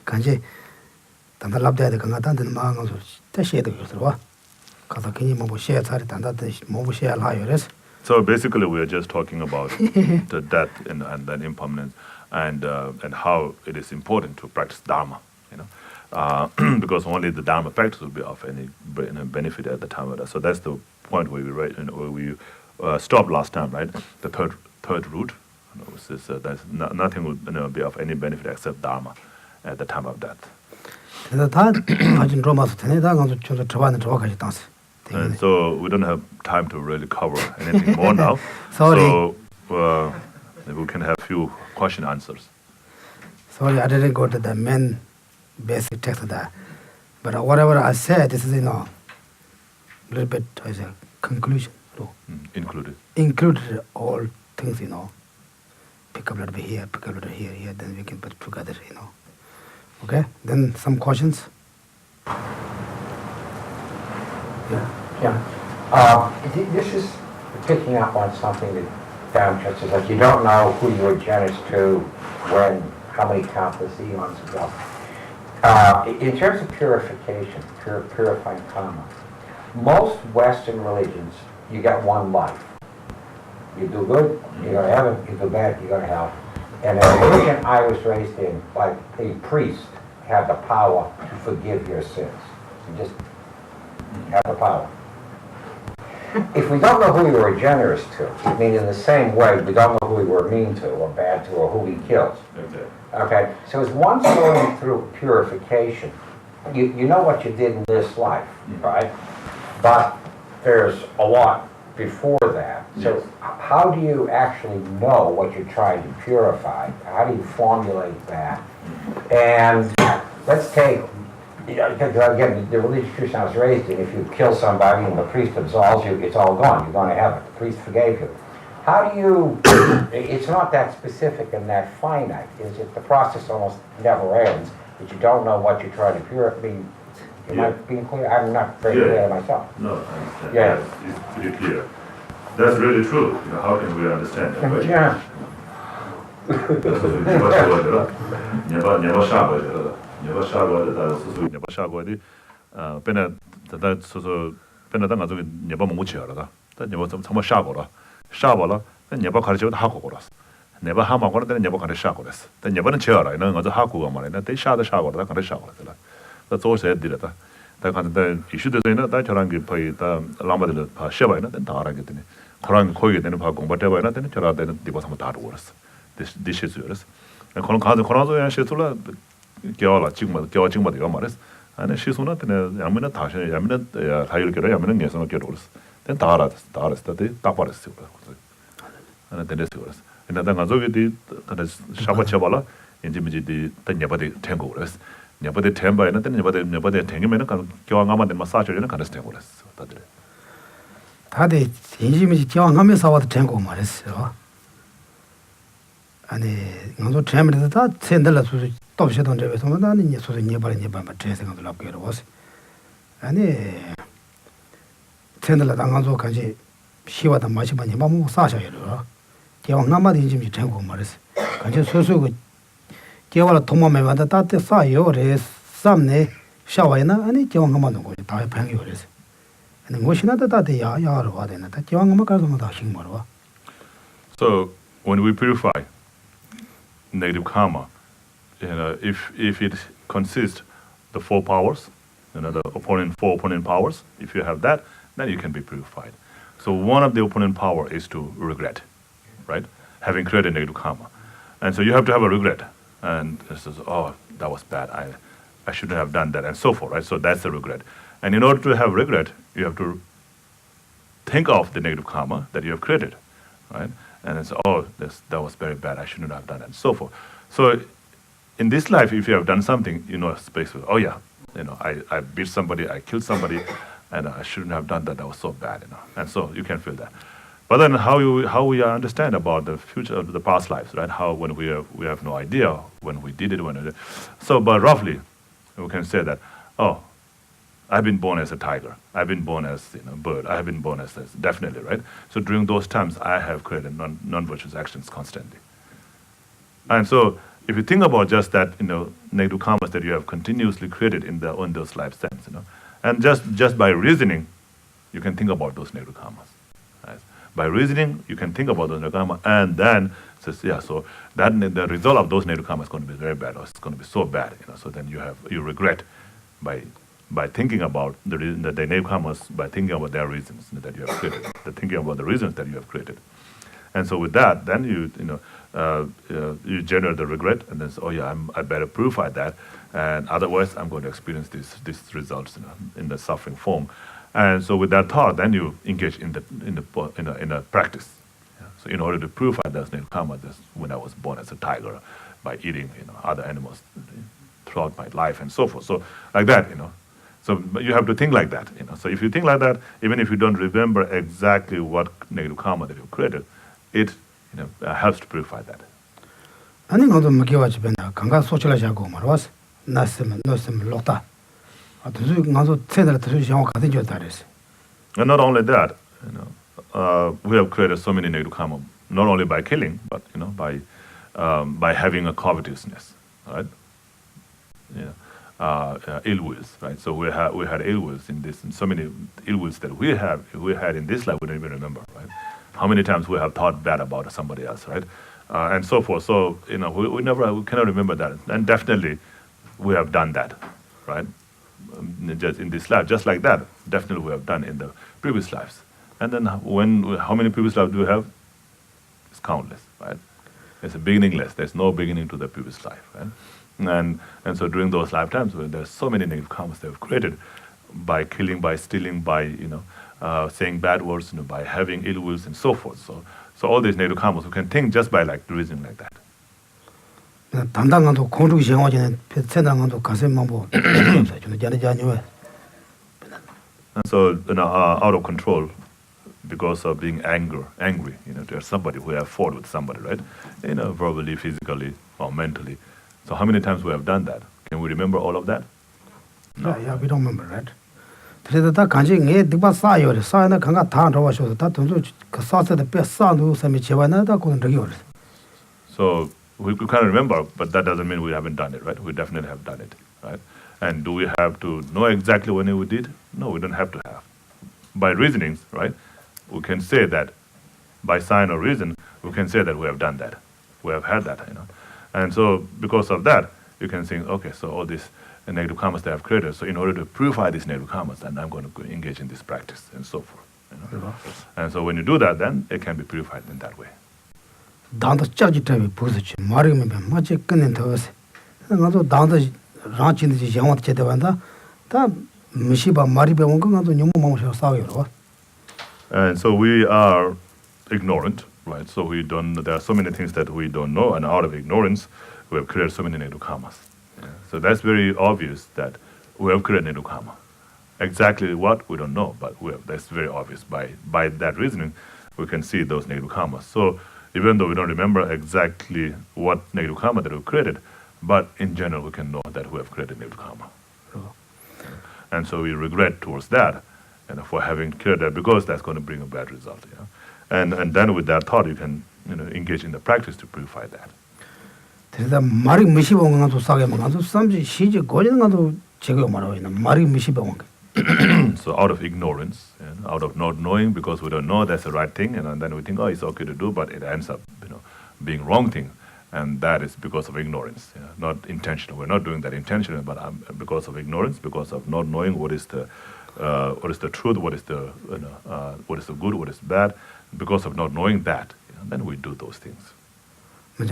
간지 단다 랍다에 간다한테 마음으로 대시에도 그러더라. 가서 괜히 뭐 쉐어 살이 단다데 뭐 쉐어 하요레스. So basically, we are just talking about the death and then impermanence and how it is important to practice Dharma, because only the Dharma practice will be of any benefit at the time of that. So that's the point where we stopped last time, right? The third root, nothing would be of any benefit except Dharma at the time of death. And so we don't have time to really cover anything more now. Sorry. So maybe we can have few question answers. Sorry, I didn't go to the main basic text of that. But whatever I said, this is, a little bit as a conclusion. Included. Included all things, pick up a little bit here, pick up a little here, then we can put it together, Okay, then some questions? This is picking up on something that Dharma says, like you don't know who you were generous to, when, how many countless eons ago. In terms of purification, purifying karma, most Western religions, you get one life. You do good, you go to heaven. You do bad, you go to hell. And the religion I was raised in, like a priest had the power to forgive your sins. You just have the power. If we don't know who we were generous to, I mean in the same way, we don't know who we were mean to or bad to or who we killed. Okay, so as one's going through purification, you know what you did in this life, right? But there's a lot before that. So how do you actually know what you're trying to purify? How do you formulate that? And let's take, again, the religious tradition I was raised in, if you kill somebody and the priest absolves you, it's all gone. You're going to heaven. The priest forgave you. How do you, it's not that specific and that finite. Is it the process almost never ends, but you don't know what you're trying to purify? Am I being clear? I'm not very clear myself. No, I understand. Yeah. It's pretty clear. That's really true. How can we understand that? Right? Yeah. 네바 하마고는 되는 네바 간에 샤고레스. 된 네바는 제어라. 이는 어저 하고가 말이나 대 샤다 샤고다 간에 샤고라. 다 조세 드렸다. 다 간데 이슈되는 다 저랑 게 거의 다 라마들 다 셔바이나 된 다라게 되네. 그런 거기에 되는 바 공부해봐야 되는 저라 되는 디바스 한번 다 알아버렸어. 디시즈였어. 그런 가서 그러나서 시술라 겨라 지금 지금도 요 말했어. 아니 시술나 되는 야면은 다시 야면은 가이를 겨라 야면은 예선을 겨라버렸어. 된 다 알았어. 다 버렸어. 아니 되는스 그랬어. 근데 나 저기디 근데 샤바 쳐발라 이제 미지디 단녀바디 탱고 그랬어. 녀바디 템바에는 녀바디 탱이면은 간 교황하면 된 마사지는 간에서 탱고 그랬어. 다들 인심이 교황하면서 와도 탱고 말했어요. 아니 먼저 템을 다 챈들라 수수 또시던 데서 나는 이제 수수 녀바리 트레스 간도 랍게로 왔어. 아니 챈들라 당한서 같이 시와다 마시바니 마모 사셔요. 교황하면 인심이 탱고 말했어. 같이 소소고 교황을 도마매마다 따뜻 사요래 삼네 샤와이나 아니 교황하면 거 다 방이 그랬어. So when we purify negative karma, if it consists the four powers, the four opponent powers, if you have that, then you can be purified. So one of the opponent power is to regret, right? Having created negative karma, and so you have to have a regret, and it says, oh, that was bad. I shouldn't have done that, and so forth, right? So that's the regret. And in order to have regret, you have to think of the negative karma that you have created, right? And it's, oh, that was very bad. I shouldn't have done that, and so forth. So in this life, if you have done something, basically, oh yeah, I beat somebody, I killed somebody, and I shouldn't have done that. That was so bad, And so you can feel that. But then how we understand about the future of the past lives, right? How when we have no idea when we did it, So, but roughly, we can say that, oh, I've been born as a tiger. I've been born as a bird. I have been born as definitely, right? So during those times, I have created non-virtuous actions constantly. And so if you think about just that, negative karmas that you have continuously created in those lifetimes, and just by reasoning, you can think about those negative karmas. Right? by reasoning, you can think about those negative karma, and then says, yeah, so that the result of those negative karma is going to be very bad, or it's going to be so bad, so then you regret by thinking about the negative karmas, by thinking about their reasons that you have created, thinking about the reasons that you have created. And so with that, then you generate the regret, and then say, oh yeah, I better purify that, and otherwise I'm going to experience these results in the suffering form. And so with that thought, then you engage in a practice. Yeah. So in order to purify those negative karma, that's when I was born as a tiger, by eating other animals throughout my life and so forth. So like that, So you have to think like that, So if you think like that, even if you don't remember exactly what negative karma that you created, it helps to purify that. 아니 나도 먹여가지고 나 건강 소출하자고 말was 나스면 로타 아주 나도 세대를 들으시 영화 같은 줄 알았어. And not only that, we have created so many negative karma, not only by killing, but by having a covetousness, right? Ill wills, right? So we had ill wills in this, and so many ill wills that we had in this life we don't even remember, right? How many times we have thought bad about somebody else, right? And so forth. So we cannot remember that, and definitely we have done that, right? Just in this life, just like that, definitely we have done in the previous lives. And then how many previous lives do we have? It's countless, right? It's beginningless. There's no beginning to the previous life, right? And so during those lifetimes, there's so many negative karmas they have created by killing, by stealing, by saying bad words, by having ill wills and so forth. So all these negative karmas, we can think just by reasoning like that. 담당한도 공주기 생활전에 세당한도 가슴만 보고 저는 자녀 And so out of control because of being angry, there's somebody who have fought with somebody, right? Verbally, physically, or mentally. So how many times we have done that? Can we remember all of that? No. Yeah, we don't remember, right? 그래서 다 간지 내 득바 싸요. 싸나 강가 다 들어와서 다 돈도 그 싸서도 배 싸도 섬이 제와나다 그런 적이 없어. So we can't remember, but that doesn't mean we haven't done it, right? We definitely have done it, right? And do we have to know exactly when we did? No, we don't have to have. By reasonings, right? We can say that by sign or reason, we can say that we have done that. We have had that, And so because of that, you can think, okay, so all these negative karmas that I have created, so in order to purify these negative karmas, then I'm going to engage in this practice and so forth. And so when you do that, then it can be purified in that way. 당도 짜지 때문에 부서지 말이면 맞지 끊는 더서 나도 당도 라치는지 영화 제대로한다 다 무시바 말이 배운 거 나도 너무 마음으로 싸워요. And so we are ignorant, right? So there are so many things that we don't know, and out of ignorance, we have created so many negative karmas. Yeah. So that's very obvious that we have created negative karma. Exactly what, we don't know, but that's very obvious. By that reasoning, we can see those negative karmas. So even though we don't remember exactly what negative karma that we created, but in general, we can know that we have created negative karma. And so we regret towards that, for having created that, because that's going to bring a bad result. And then with that thought, you can engage in the practice to purify that. 그래서 말이 무시봉 가도 싸게 먹어도 삼지 시지 고지는 가도 제가 말하고 있는 말이 무시봉. So out of ignorance, out of not knowing, because we don't know that's the right thing, and then we think, oh, it's okay to do, but it ends up, being wrong thing, and that is because of ignorance, not intentional. We're not doing that intentionally, but because of ignorance, because of not knowing what is the truth, what is the good, what is bad, because of not knowing that, then we do those things. So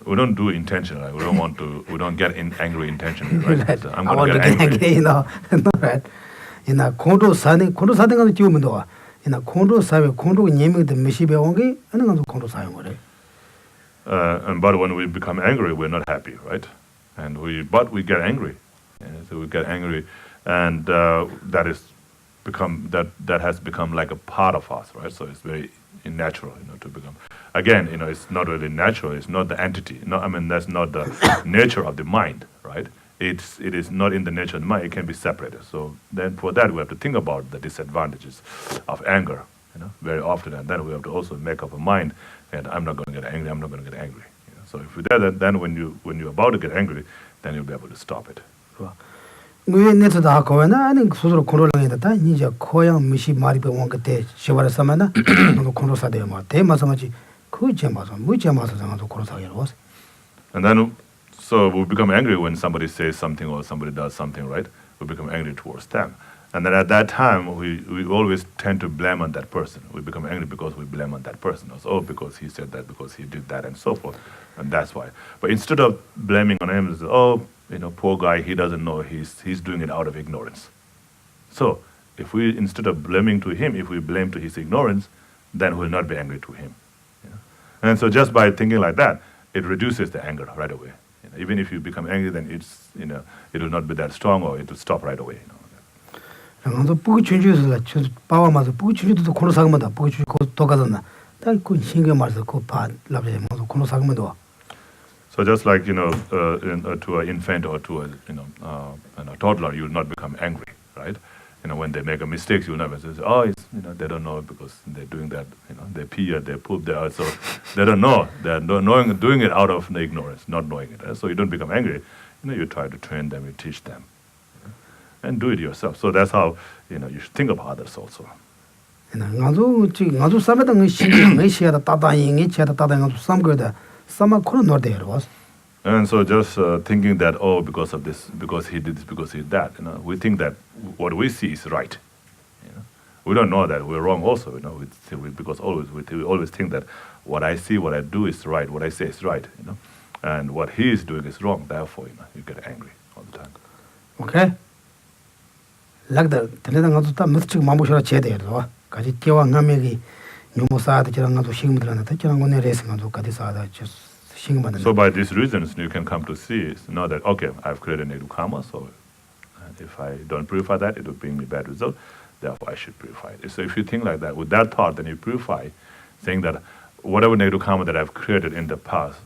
we don't do intentionally. We don't get angry intentionally, right? Right. So I'm going to get angry. right? 공도 사는 가도 지우면 돼. 공도 사회 공도 예명도 미시배 온게 하는 것도 공도 사용 거래. But when we become angry, we're not happy, right? But we get angry. So we get angry, and that has become like a part of us, right? So it's very unnatural, to become. Again, it's not really natural. It's not the entity. That's not the nature of the mind, right? It is not in the nature of the mind. It can be separated. So then, for that, we have to think about the disadvantages of anger, very often, and then we have to also make up a mind that I'm not going to get angry. I'm not going to get angry. So if you do that, then when you're about to get angry, then you'll be able to stop it. 왜 내서 다 거나 아니 소소로 코로랑에다 이제 코양 미시 말이 배운 그때 시발에 사면은 너 코로사대요 뭐 대마성하지 그 제마서 뭐 제마서 장도 코로사게로 And then, so we become angry when somebody says something or somebody does something, right? We become angry towards them. And then at that time, we always tend to blame on that person. We become angry because we blame on that person. Oh, because he said that, because he did that, and so forth. And that's why. But instead of blaming on him, oh, poor guy, he doesn't know, he's doing it out of ignorance. So, if we, instead of blaming to him, if we blame to his ignorance, then we'll not be angry to him. And so just by thinking like that, it reduces the anger right away. Even if you become angry, then it's it will not be that strong, or it will stop right away. 그래서 뿌기 춘주에서 저 바와마서 뿌기 춘주도 코로사가마다 뿌기 춘주 또 가잖아. 딱그 신경 말서 그파 라베 모두 코로사가마도. So just like to an infant or to a toddler, you will not become angry, right? When they make a mistake, you will never say, oh, they don't know because they're doing that, they pee or they poop there, so they don't know. They're doing it out of ignorance, not knowing it. So you don't become angry. You try to train them, you teach them, and do it yourself. So that's how you should think of others also. 나도 사배당 신경 의시하다 따다잉이 치하다 따다잉 삼거다 삼아 코로 노데로. And so just thinking that, oh, because of this, because he did this, because he did that, we think that what we see is right. We don't know that we're wrong also, because we always think that what I see, what I do is right, what I say is right, and what he is doing is wrong. Therefore, you get angry all the time. Okay. Like that, tenedang atu ta mutchik mamushara chede ro. Kaji tewa ngamegi nyumosaade chirang atu shingmudrana ta chirang one racing atu kadi saada just. So by these reasons, you can come to see, know that, okay, I've created negative karma, so if I don't purify that, it will bring me bad result, therefore I should purify it. So if you think like that, with that thought, then you purify, saying that whatever negative karma that I've created in the past,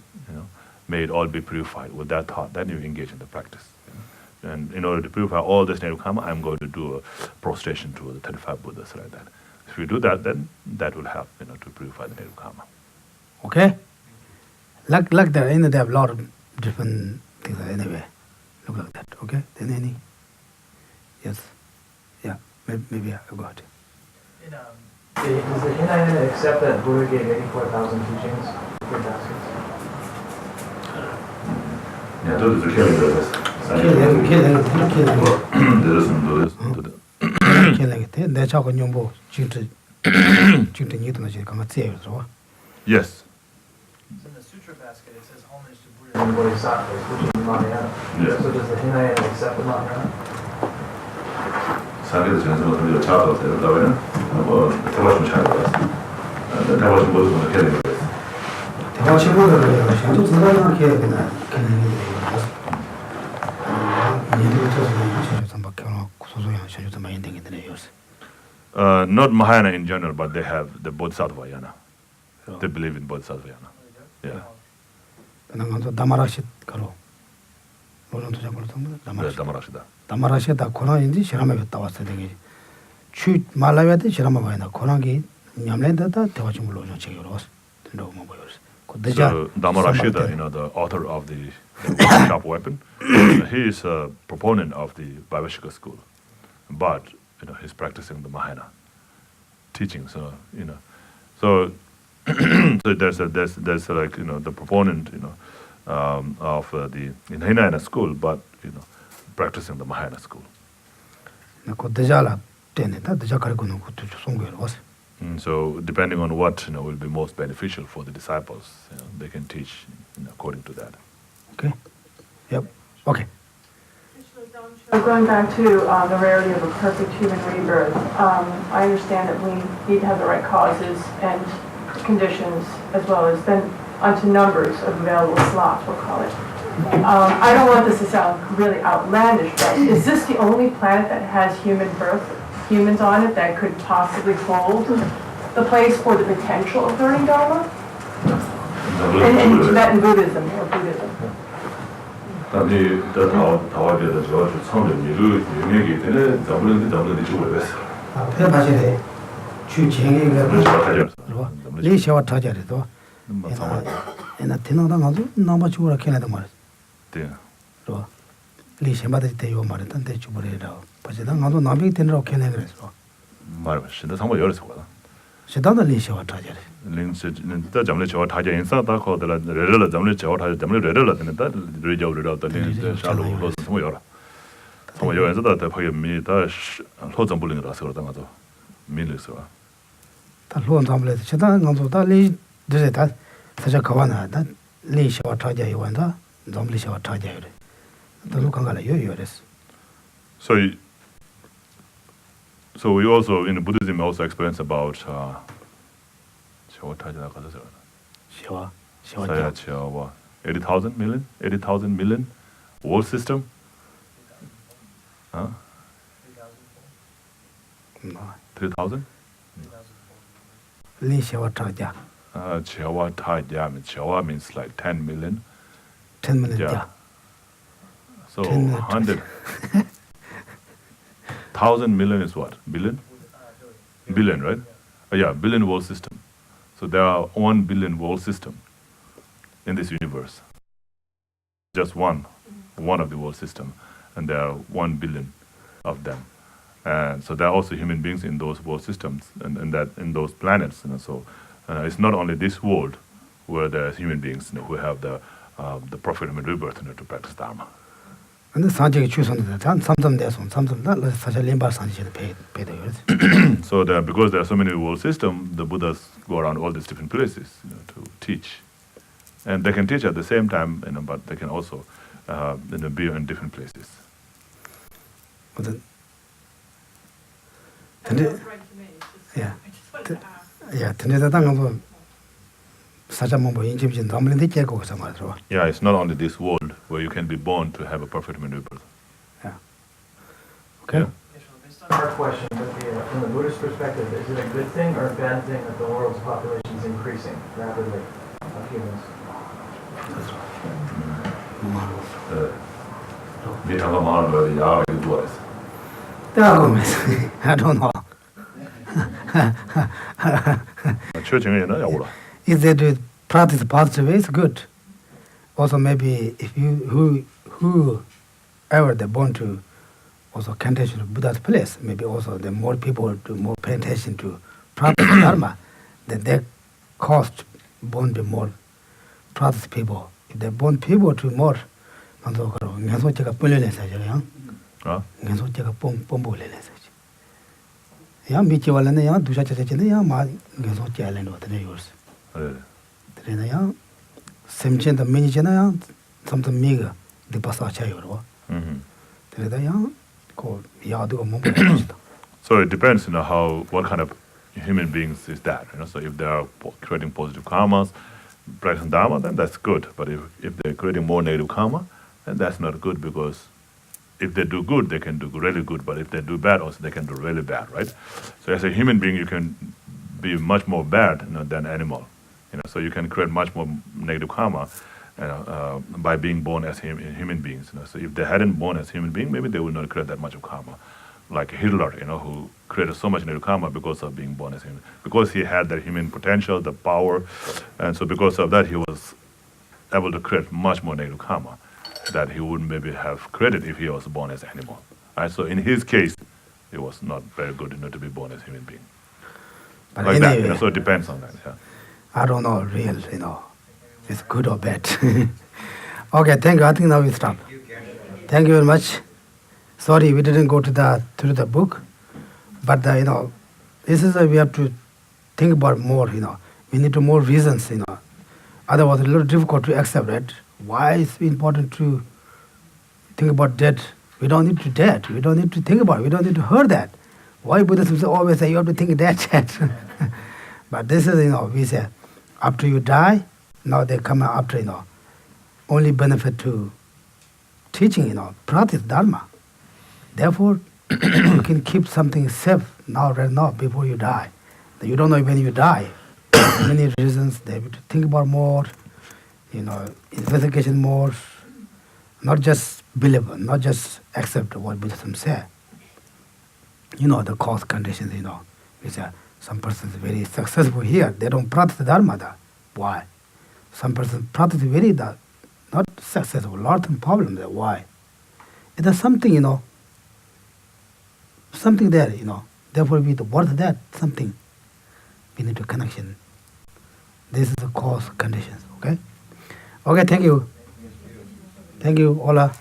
may it all be purified. With that thought, then you engage in the practice. And in order to purify all this negative karma, I'm going to do a prostration to the 35 Buddhas like that. If you do that, then that will help, to purify the negative karma. Okay? Like that, they have a lot of different things anyway. Look like that, okay? Then any? Yes. Yeah, maybe I got it. Does the Enlightenment accept that Buddha gave 84,000 teachings for baskets? Yeah, those are killing brothers. Yes. In the sutra basket, it says homage to Buddha and Bodhisattvas, which is the Mahayana. Yes. So does the Enlightenment accept the Mahayana? 사계도 전생을 통해서 차도 되었다면 대화좀 잘 받았어. 대화 좀 보여주면 어떻게 되는 거예요? 대화 친구들을 아주 생각하게 해야 되나 not Mahayana in general, but they have the Bodhisattva yana. They believe in Bodhisattva yana. Yeah. 다마라시 가로. 오늘도 잡을 수 다마라시다. 다마라시다 코나인지 시라마 갔다 왔어 되게. 추 말라베데 시라마 바이나 코나기 냠렌다다 대화 좀 불러줘 제기로. 너무 뭐 So Damarashida, the author of the sharp weapon, he is a proponent of the Vaibhashika school, but he's practicing the Mahayana teaching. So so there's like the proponent of the Hinayana school, but practicing the Mahayana school. So depending on what will be most beneficial for the disciples, they can teach according to that. Okay. Yep. Okay. Going back to the rarity of a perfect human rebirth, I understand that we need to have the right causes and conditions, as well as then onto numbers of available slots, we'll call it. I don't want this to sound really outlandish, but is this the only planet that has humans on it that could possibly hold the place for the potential of learning Dharma? In Tibetan Buddhism or Buddhism. 리시마데 때요 말했던 데 주버리라. 버지다 나도 남이 된다고 걔네 그랬어. 말은 신의 상모 열어서 거다. 시다도 리시와 타자래. 링스는 더 잠을 저 타자 인사다 거들라 레레라 잠을 저 타자 잠을 레레라 되는다 레저를 더 링스 샤로 로스 상모 열어. 상모 열어서 더 파게 미다 로점 불링이라서 그러다 가서 밀렸어. 다 로온 담블에 시다 나도 달리 드세다 사자 가와나 다 리시와 타자 요한다. 좀 리시와 타자래. 더 로칸가라 요요레스. So we also in Buddhism also experience about 시와 what 80,000 million world system. 3,000? 리시와 타자. Chihuahua means like 10 million. 10 minutes. Yeah. So 10 minutes. 100. 1,000 million is what? Billion? Billion, right? Yeah, billion world system. So there are 1 billion world system in this universe. Just one of the world system, and there are 1 billion of them. And so there are also human beings in those world systems and that in those planets. So it's not only this world where there are human beings who have the profit and rebirth to practice Dharma. 근데 산지가 추선데 삼삼 대선 삼삼다 사실 림바 산지에 배대요. So because there are so many world systems, the Buddhas go around all these different places to teach, and they can teach at the same time, but they can also be in different places. 근데 야, 야, 근데 당은 사자만 뭐 인심진 담는데 깨고 그래서 말이죠. Yeah, it's not only this world where you can be born to have a perfect rebirth. Yeah. Okay. Yeah. Based on our question, from the Buddhist perspective, is it a good thing or a bad thing that the world's population is increasing rapidly of humans? I don't know. If they do practice positive way, it's good. Also, maybe if you whoever they born to also contention to Buddha's place, maybe also the more people do more pay attention to practice dharma, then their cost born be more practice people. If they born people to more, manzo karo ngenso cheka pulele sa jaya. Ngenso cheka pombole le sa. Ya michi wala ne ya dusha chete chene ya ma ngenso chela no tene yours. Tene ya semchen da mini chena ya something mega de pasa chayo ro. Tene da ya ko ya do mo. So it depends, what kind of human beings is that, So if they are creating positive karmas, practicing dharma, then that's good. But if they're creating more negative karma, then that's not good, because if they do good, they can do really good. But if they do bad, also they can do really bad, right? So as a human being, you can be much more bad than animal. So you can create much more negative karma by being born as human beings. So if they hadn't born as human beings, maybe they would not create that much of karma. Like Hitler, who created so much negative karma because of being born as human. Because he had that human potential, the power, and so because of that, he was able to create much more negative karma that he wouldn't maybe have created if he was born as an animal. Right? So in his case, it was not very good to be born as a human being. But like anyway, that, so it depends on that. Yeah. I don't know real, it's good or bad. Okay, thank you. I think now we stop. Thank you very much. Sorry, we didn't go through the book, but this is we have to think about more. We need to more reasons. Otherwise it's a little difficult to accept it. Why it's important to think about death? We don't need to death. We don't need to think about it. We don't need to hear that. Why Buddhists always say you have to think death? But this is we say after you die, now they come after only benefit to teaching practice dharma. Therefore, you can keep something safe right now before you die. You don't know when you die. Many reasons they have to think about more, investigation more, not just believe, not just accept what Buddhism said. The cause conditions, we say some person is very successful here, they don't practice dharma. Why? Some person practice very not successful, lot of problems. Why? There's something, something there, Therefore, with what is that something, we need to connection. This is the cause conditions. Okay. Okay. Thank you. Thank you, Ola.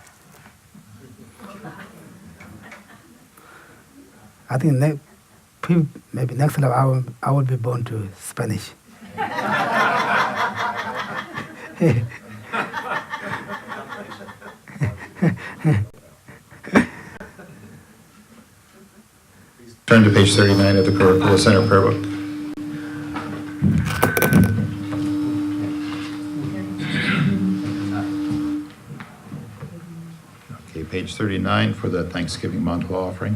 I think maybe next time I will be born to Spanish. Turn to page 39 of the Kurukulla Center Prayer Book. Okay, page 39 for the Thanksgiving mantra offering.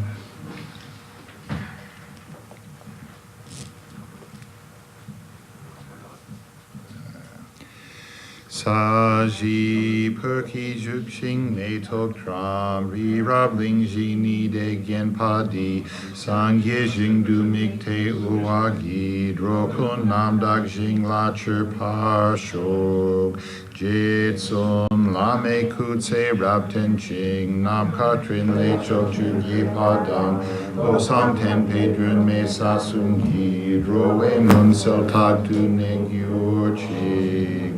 Saji perki jukshing ne tokram ri rabling ji ni de gen padi sangye jing du mikte uwagi drokun nam dak jing la chur par shog jitsun lame kutse rabten ching nam katrin le chok jugi padam osam ten pedrun me sasungi droe mun sel tag du ning yur chig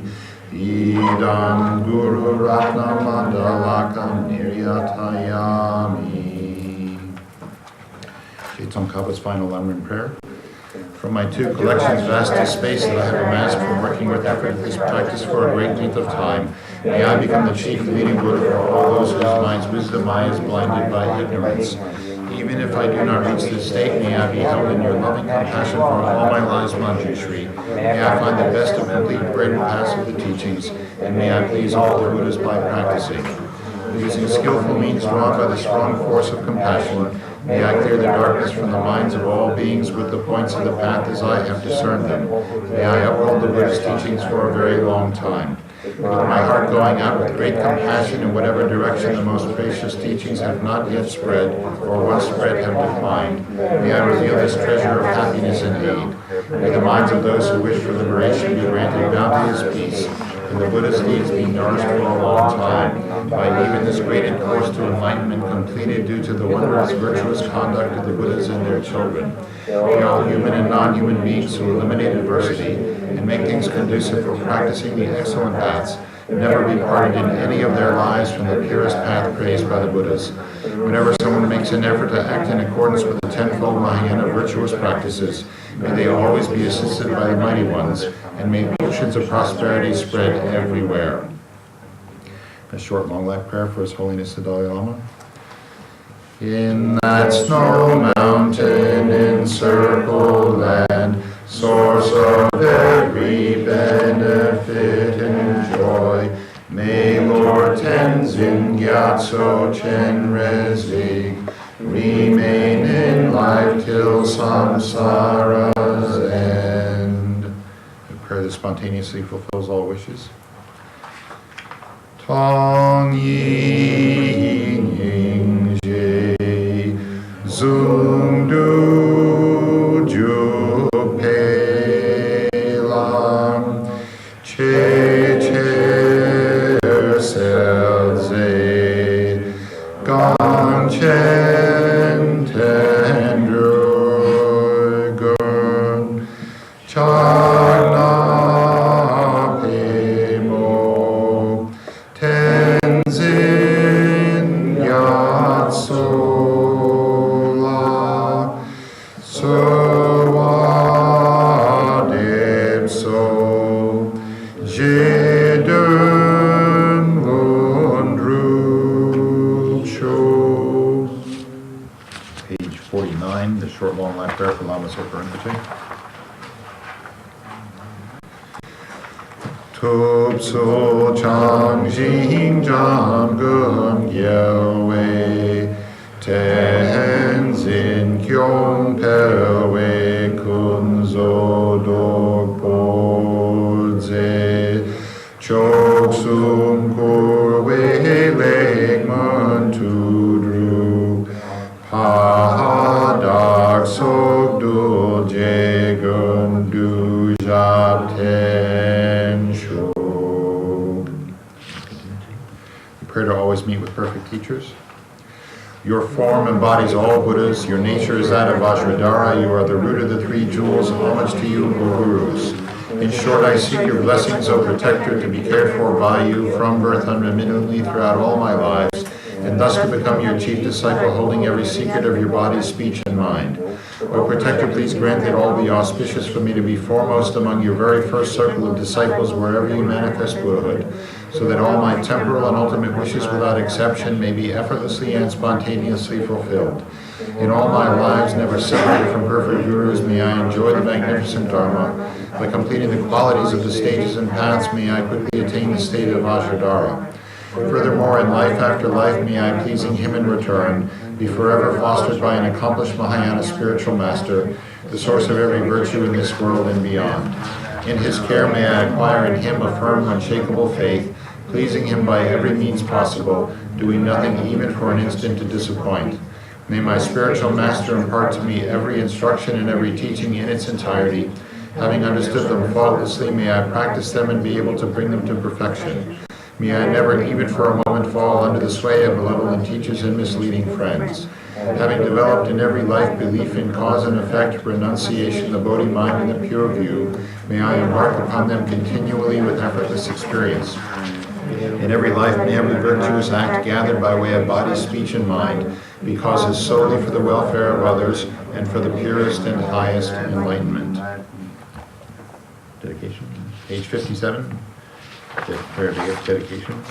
Idam Guru Ratna Mandalakam Niryatayami. Tsongkhapa's final lam-rim prayer. From my two collections, vast is space that I have amassed from working with effortless practice for a great length of time, may I become the chief leading Buddha for all those whose minds' wisdom eye is blinded by ignorance. Even if I do not reach this state, may I be held in your loving compassion for all my lives, Manjushri. May I find the best of complete bread and pass of the teachings, and may I please all the Buddhas by practicing. Using skillful means drawn by the strong force of compassion, may I clear the darkness from the minds of all beings with the points of the path as I have discerned them. May I uphold the Buddha's teachings for a very long time. With my heart going out with great compassion in whatever direction the most gracious teachings have not yet spread, or once spread have declined, may I reveal this treasure of happiness and aid. May the minds of those who wish for liberation be granted bounteous peace, and the Buddha's deeds be nourished for a long time, by even this great course to enlightenment completed due to the wondrous virtuous conduct of the Buddhas and their children. May all human and non-human beings who eliminate adversity and make things conducive for practicing the excellent paths never be parted in any of their lives from the purest path praised by the Buddhas. Whenever someone makes an effort to act in accordance with the tenfold Mahayana virtuous practices, may they always be assisted by the mighty ones, and may oceans of prosperity spread everywhere. A short long life prayer for His Holiness the Dalai Lama. In that snow mountain encircled land, source of every benefit and joy, may Lord Tenzin Gyatso Chen Rezig remain in life till samsara's end. A prayer that spontaneously fulfills all wishes. Tong yin ying je zum du ju pe lam che che sel ze gong chen ten dru gun char na pe mo tenzin yatso la sawadeb so jedun lundru cho. Page 49, the short long life prayer for Lama Soka Rinpoche. Tup so chang jing jam gun yelwei tenzin kyong pelwei kun zo dog bodze chok sum kurwei leg man tu dru pa dak sok dul je gun du jab ten shog. Prayer to always meet with perfect teachers. Your form embodies all Buddhas. Your nature is that of Vajradhara. You are the root of the three jewels. Homage to you, O Gurus. In short, I seek your blessings, O Protector, to be cared for by you from birth unremittingly throughout all my lives, and thus to become your chief disciple, holding every secret of your body, speech, and mind. O Protector, please grant that all be auspicious for me to be foremost among your very first circle of disciples wherever you manifest Buddhahood, so that all my temporal and ultimate wishes without exception may be effortlessly and spontaneously fulfilled. In all my lives, never separated from perfect gurus, may I enjoy the magnificent Dharma. By completing the qualities of the stages and paths, may I quickly attain the state of Vajradhara. Furthermore, in life after life, may I, pleasing him in return, be forever fostered by an accomplished Mahayana spiritual master, the source of every virtue in this world and beyond. In his care, may I acquire in him a firm, unshakable faith, pleasing him by every means possible, doing nothing even for an instant to disappoint. May my spiritual master impart to me every instruction and every teaching in its entirety. Having understood them faultlessly, may I practice them and be able to bring them to perfection. May I never even for a moment fall under the sway of malevolent teachers and misleading friends. Having developed in every life belief in cause and effect, renunciation, the Bodhi mind, and the pure view, may I embark upon them continually with effortless experience. In every life, may every virtuous act gathered by way of body, speech, and mind be causes solely for the welfare of others and for the purest and highest enlightenment. Dedication. Page 57. Prayer to dedication.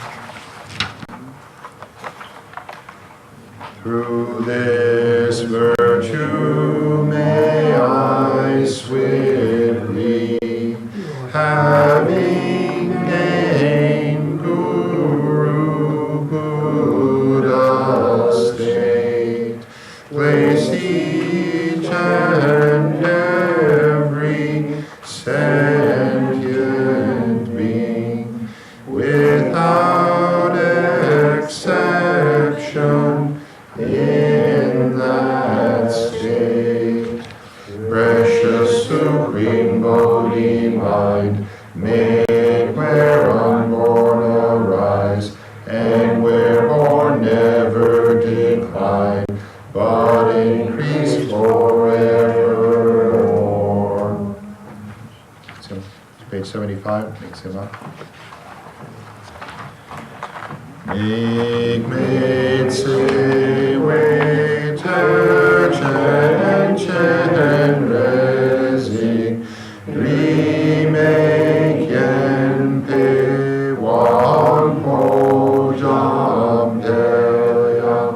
Through this virtue may I swiftly, having gained Guru Buddha state, place each and every sentient being without exception in that state. Precious Supreme Bodhi mind, make where unborn arise, and where born never decline, but increase forevermore. So, page 75, makes him up. Make say way chen resing, remake yen pe wan po jam deryam,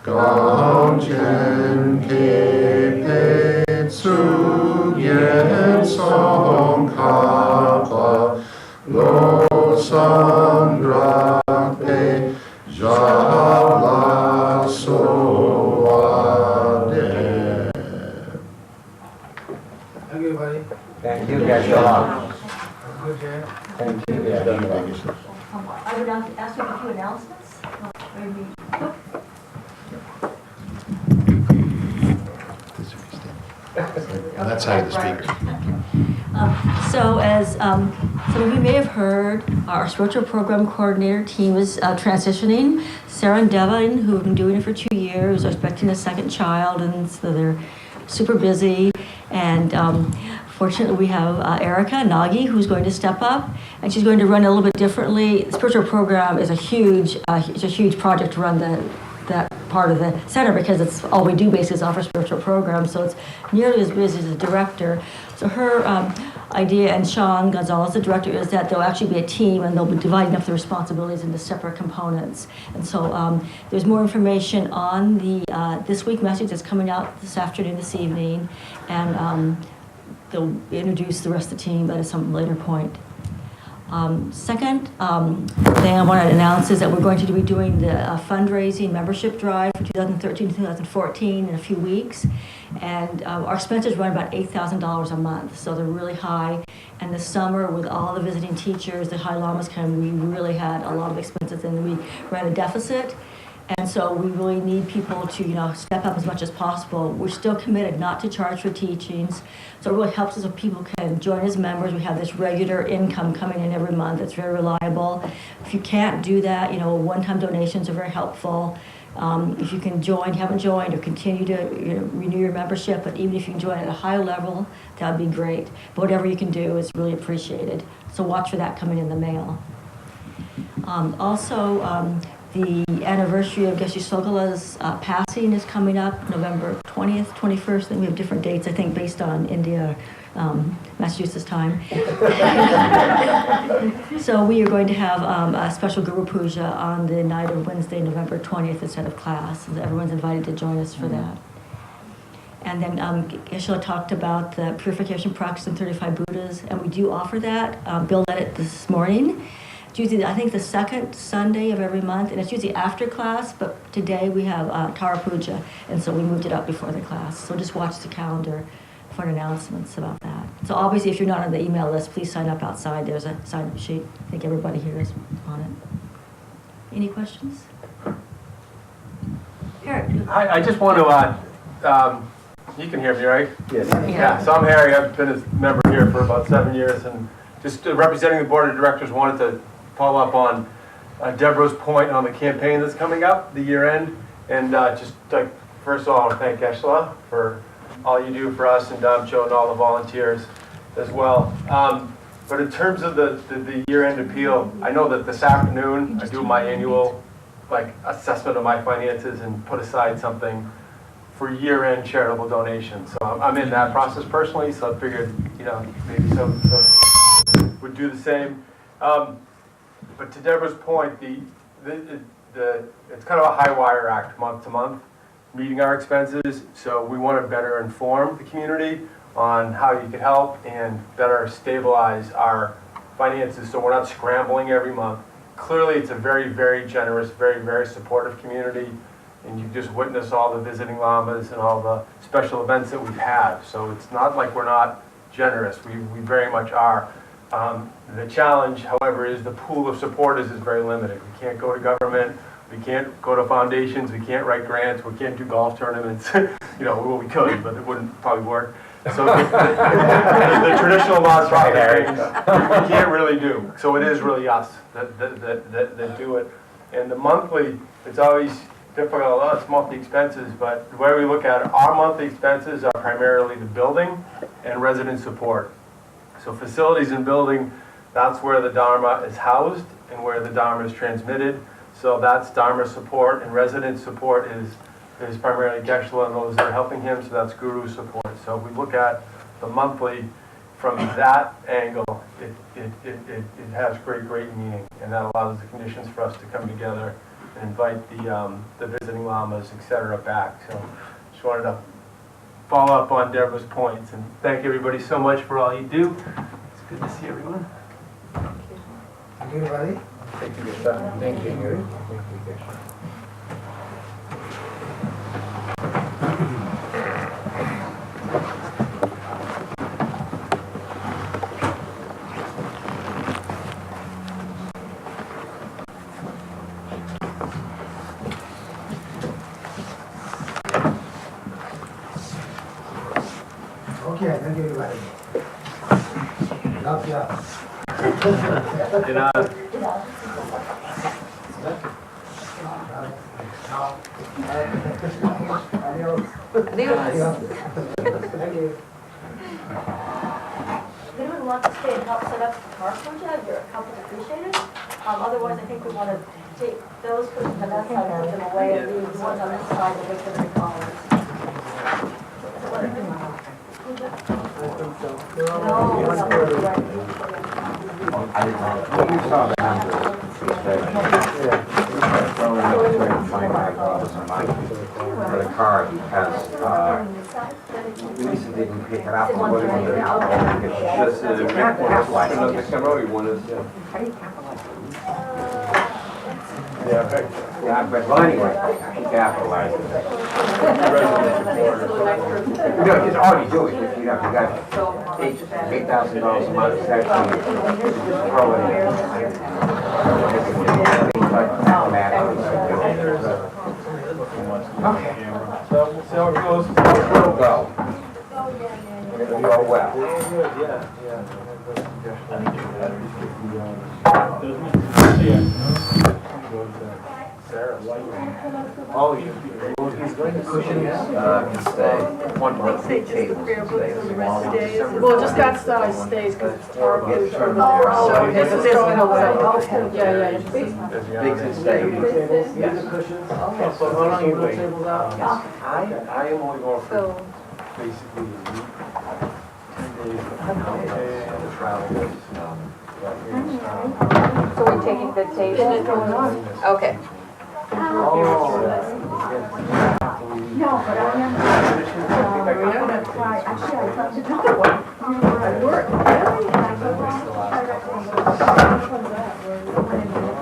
gam chen ke pe tsu yen Tsongkhapa, lo sandra Thank you, Geshe. Good, Jay. Thank you. I would ask you a few announcements. Maybe. On that side of the speaker. So as some of you may have heard, our spiritual program coordinator team is transitioning. Sarah and Devin, who have been doing it for 2 years, are expecting a second child, and so they're super busy. And fortunately, we have Erica Nagi, who's going to step up, and she's going to run it a little bit differently. The spiritual program is a huge project to run that part of the center, because it's all we do basically is offer spiritual programs, so it's nearly as busy as the director. So her idea, and Sean Gonzalez, the director, is that there'll actually be a team and they'll be dividing up the responsibilities into separate components. And so there's more information on the this week message that's coming out this afternoon, this evening, and they'll introduce the rest of the team at some later point. Second thing I want to announce is that we're going to be doing the fundraising membership drive for 2013-2014 in a few weeks. And our expenses run about $8,000 a month, so they're really high. And this summer, with all the visiting teachers, the high lamas we really had a lot of expenses, and we ran a deficit. And so we really need people to, step up as much as possible. We're still committed not to charge for teachings. So it really helps us if people can join as members. We have this regular income coming in every month. It's very reliable. If you can't do that, one-time donations are very helpful. If you can join, haven't joined, or continue to renew your membership, but even if you can join at a higher level, that would be great. But whatever you can do is really appreciated. So watch for that coming in the mail. Also, the anniversary of Geshe Sogyala's passing is coming up, November 20th, 21st, and we have different dates, I think, based on India, Massachusetts time. So we are going to have a special Guru Puja on the night of Wednesday, November 20th, instead of class. So everyone's invited to join us for that. And then Geshe talked about the purification practice in 35 Buddhas, and we do offer that. Bill led it this morning. It's usually, I think, the second Sunday of every month, and it's usually after class, but today we have Tara Puja, and so we moved it up before the class. So just watch the calendar for announcements about that. So obviously, if you're not on the email list, please sign up outside. There's a sign-up sheet. I think everybody here is on it. Any questions? Harry. I just want to, you can hear me, right? Yes. Yeah, so I'm Harry. I've been a member here for about 7 years, and just representing the board of directors, wanted to follow up on Deborah's point on the campaign that's coming up, the year end, and first of all, I want to thank Geshe for all you do for us, and Damcho and all the volunteers as well. But in terms of the year end appeal, I know that this afternoon I do my annual assessment of my finances and put aside something for year end charitable donations. So I'm in that process personally, so I figured maybe some would do the same. But to Deborah's point, it's kind of a high wire act month to month, meeting our expenses. So we want to better inform the community on how you can help and better stabilize our finances so we're not scrambling every month. Clearly, it's a very, very generous, very, very supportive community. And you just witness all the visiting lamas and all the special events that we've had. So it's not like we're not generous. We very much are. The challenge, however, is the pool of supporters is very limited. We can't go to government, we can't go to foundations, we can't write grants, we can't do golf tournaments. Well, we could, but it wouldn't probably work. So the traditional laws we can't really do. So it is really us that do it. And the monthly, it's always difficult. It's monthly expenses, but the way we look at it, our monthly expenses are primarily the building and resident support. So facilities and building, that's where the Dharma is housed and where the Dharma is transmitted. So that's Dharma support, and resident support is primarily Geshe and those that are helping him, so that's Guru support. So if we look at the monthly from that angle, it has great meaning, and that allows the conditions for us to come together and invite the visiting lamas, etc. back. So just wanted to follow up on Deborah's points, and thank everybody so much for all you do. It's good to see everyone. Thank you, everybody. Thank you, Geshe. Thank you, Yuri. Thank you, Geshe. Okay, thank you, everybody. Love you. Thank you. If anyone wants to stay and help set up the car project, your help is appreciated. Otherwise, I think we want to take those persons on that side and put them away and leave the ones on this side to wait for the callers. You saw the numbers. For the car because Lisa didn't pick it up. Well, anyway, she capitalized it. It's already doing it. You got $8,000 a month. It's actually throw it in. Oh, you. Cushions can stay. One more table can stay as long as December. Well, just got stays because it's horrible over there. So this is going away. Yeah. Big can stay. So how long you put tables out? I am only going for basically a week, 10 days, and the travel is, So we're taking the table? Okay. No, but I am. I'm gonna try. Actually, I found another one. I work. Really?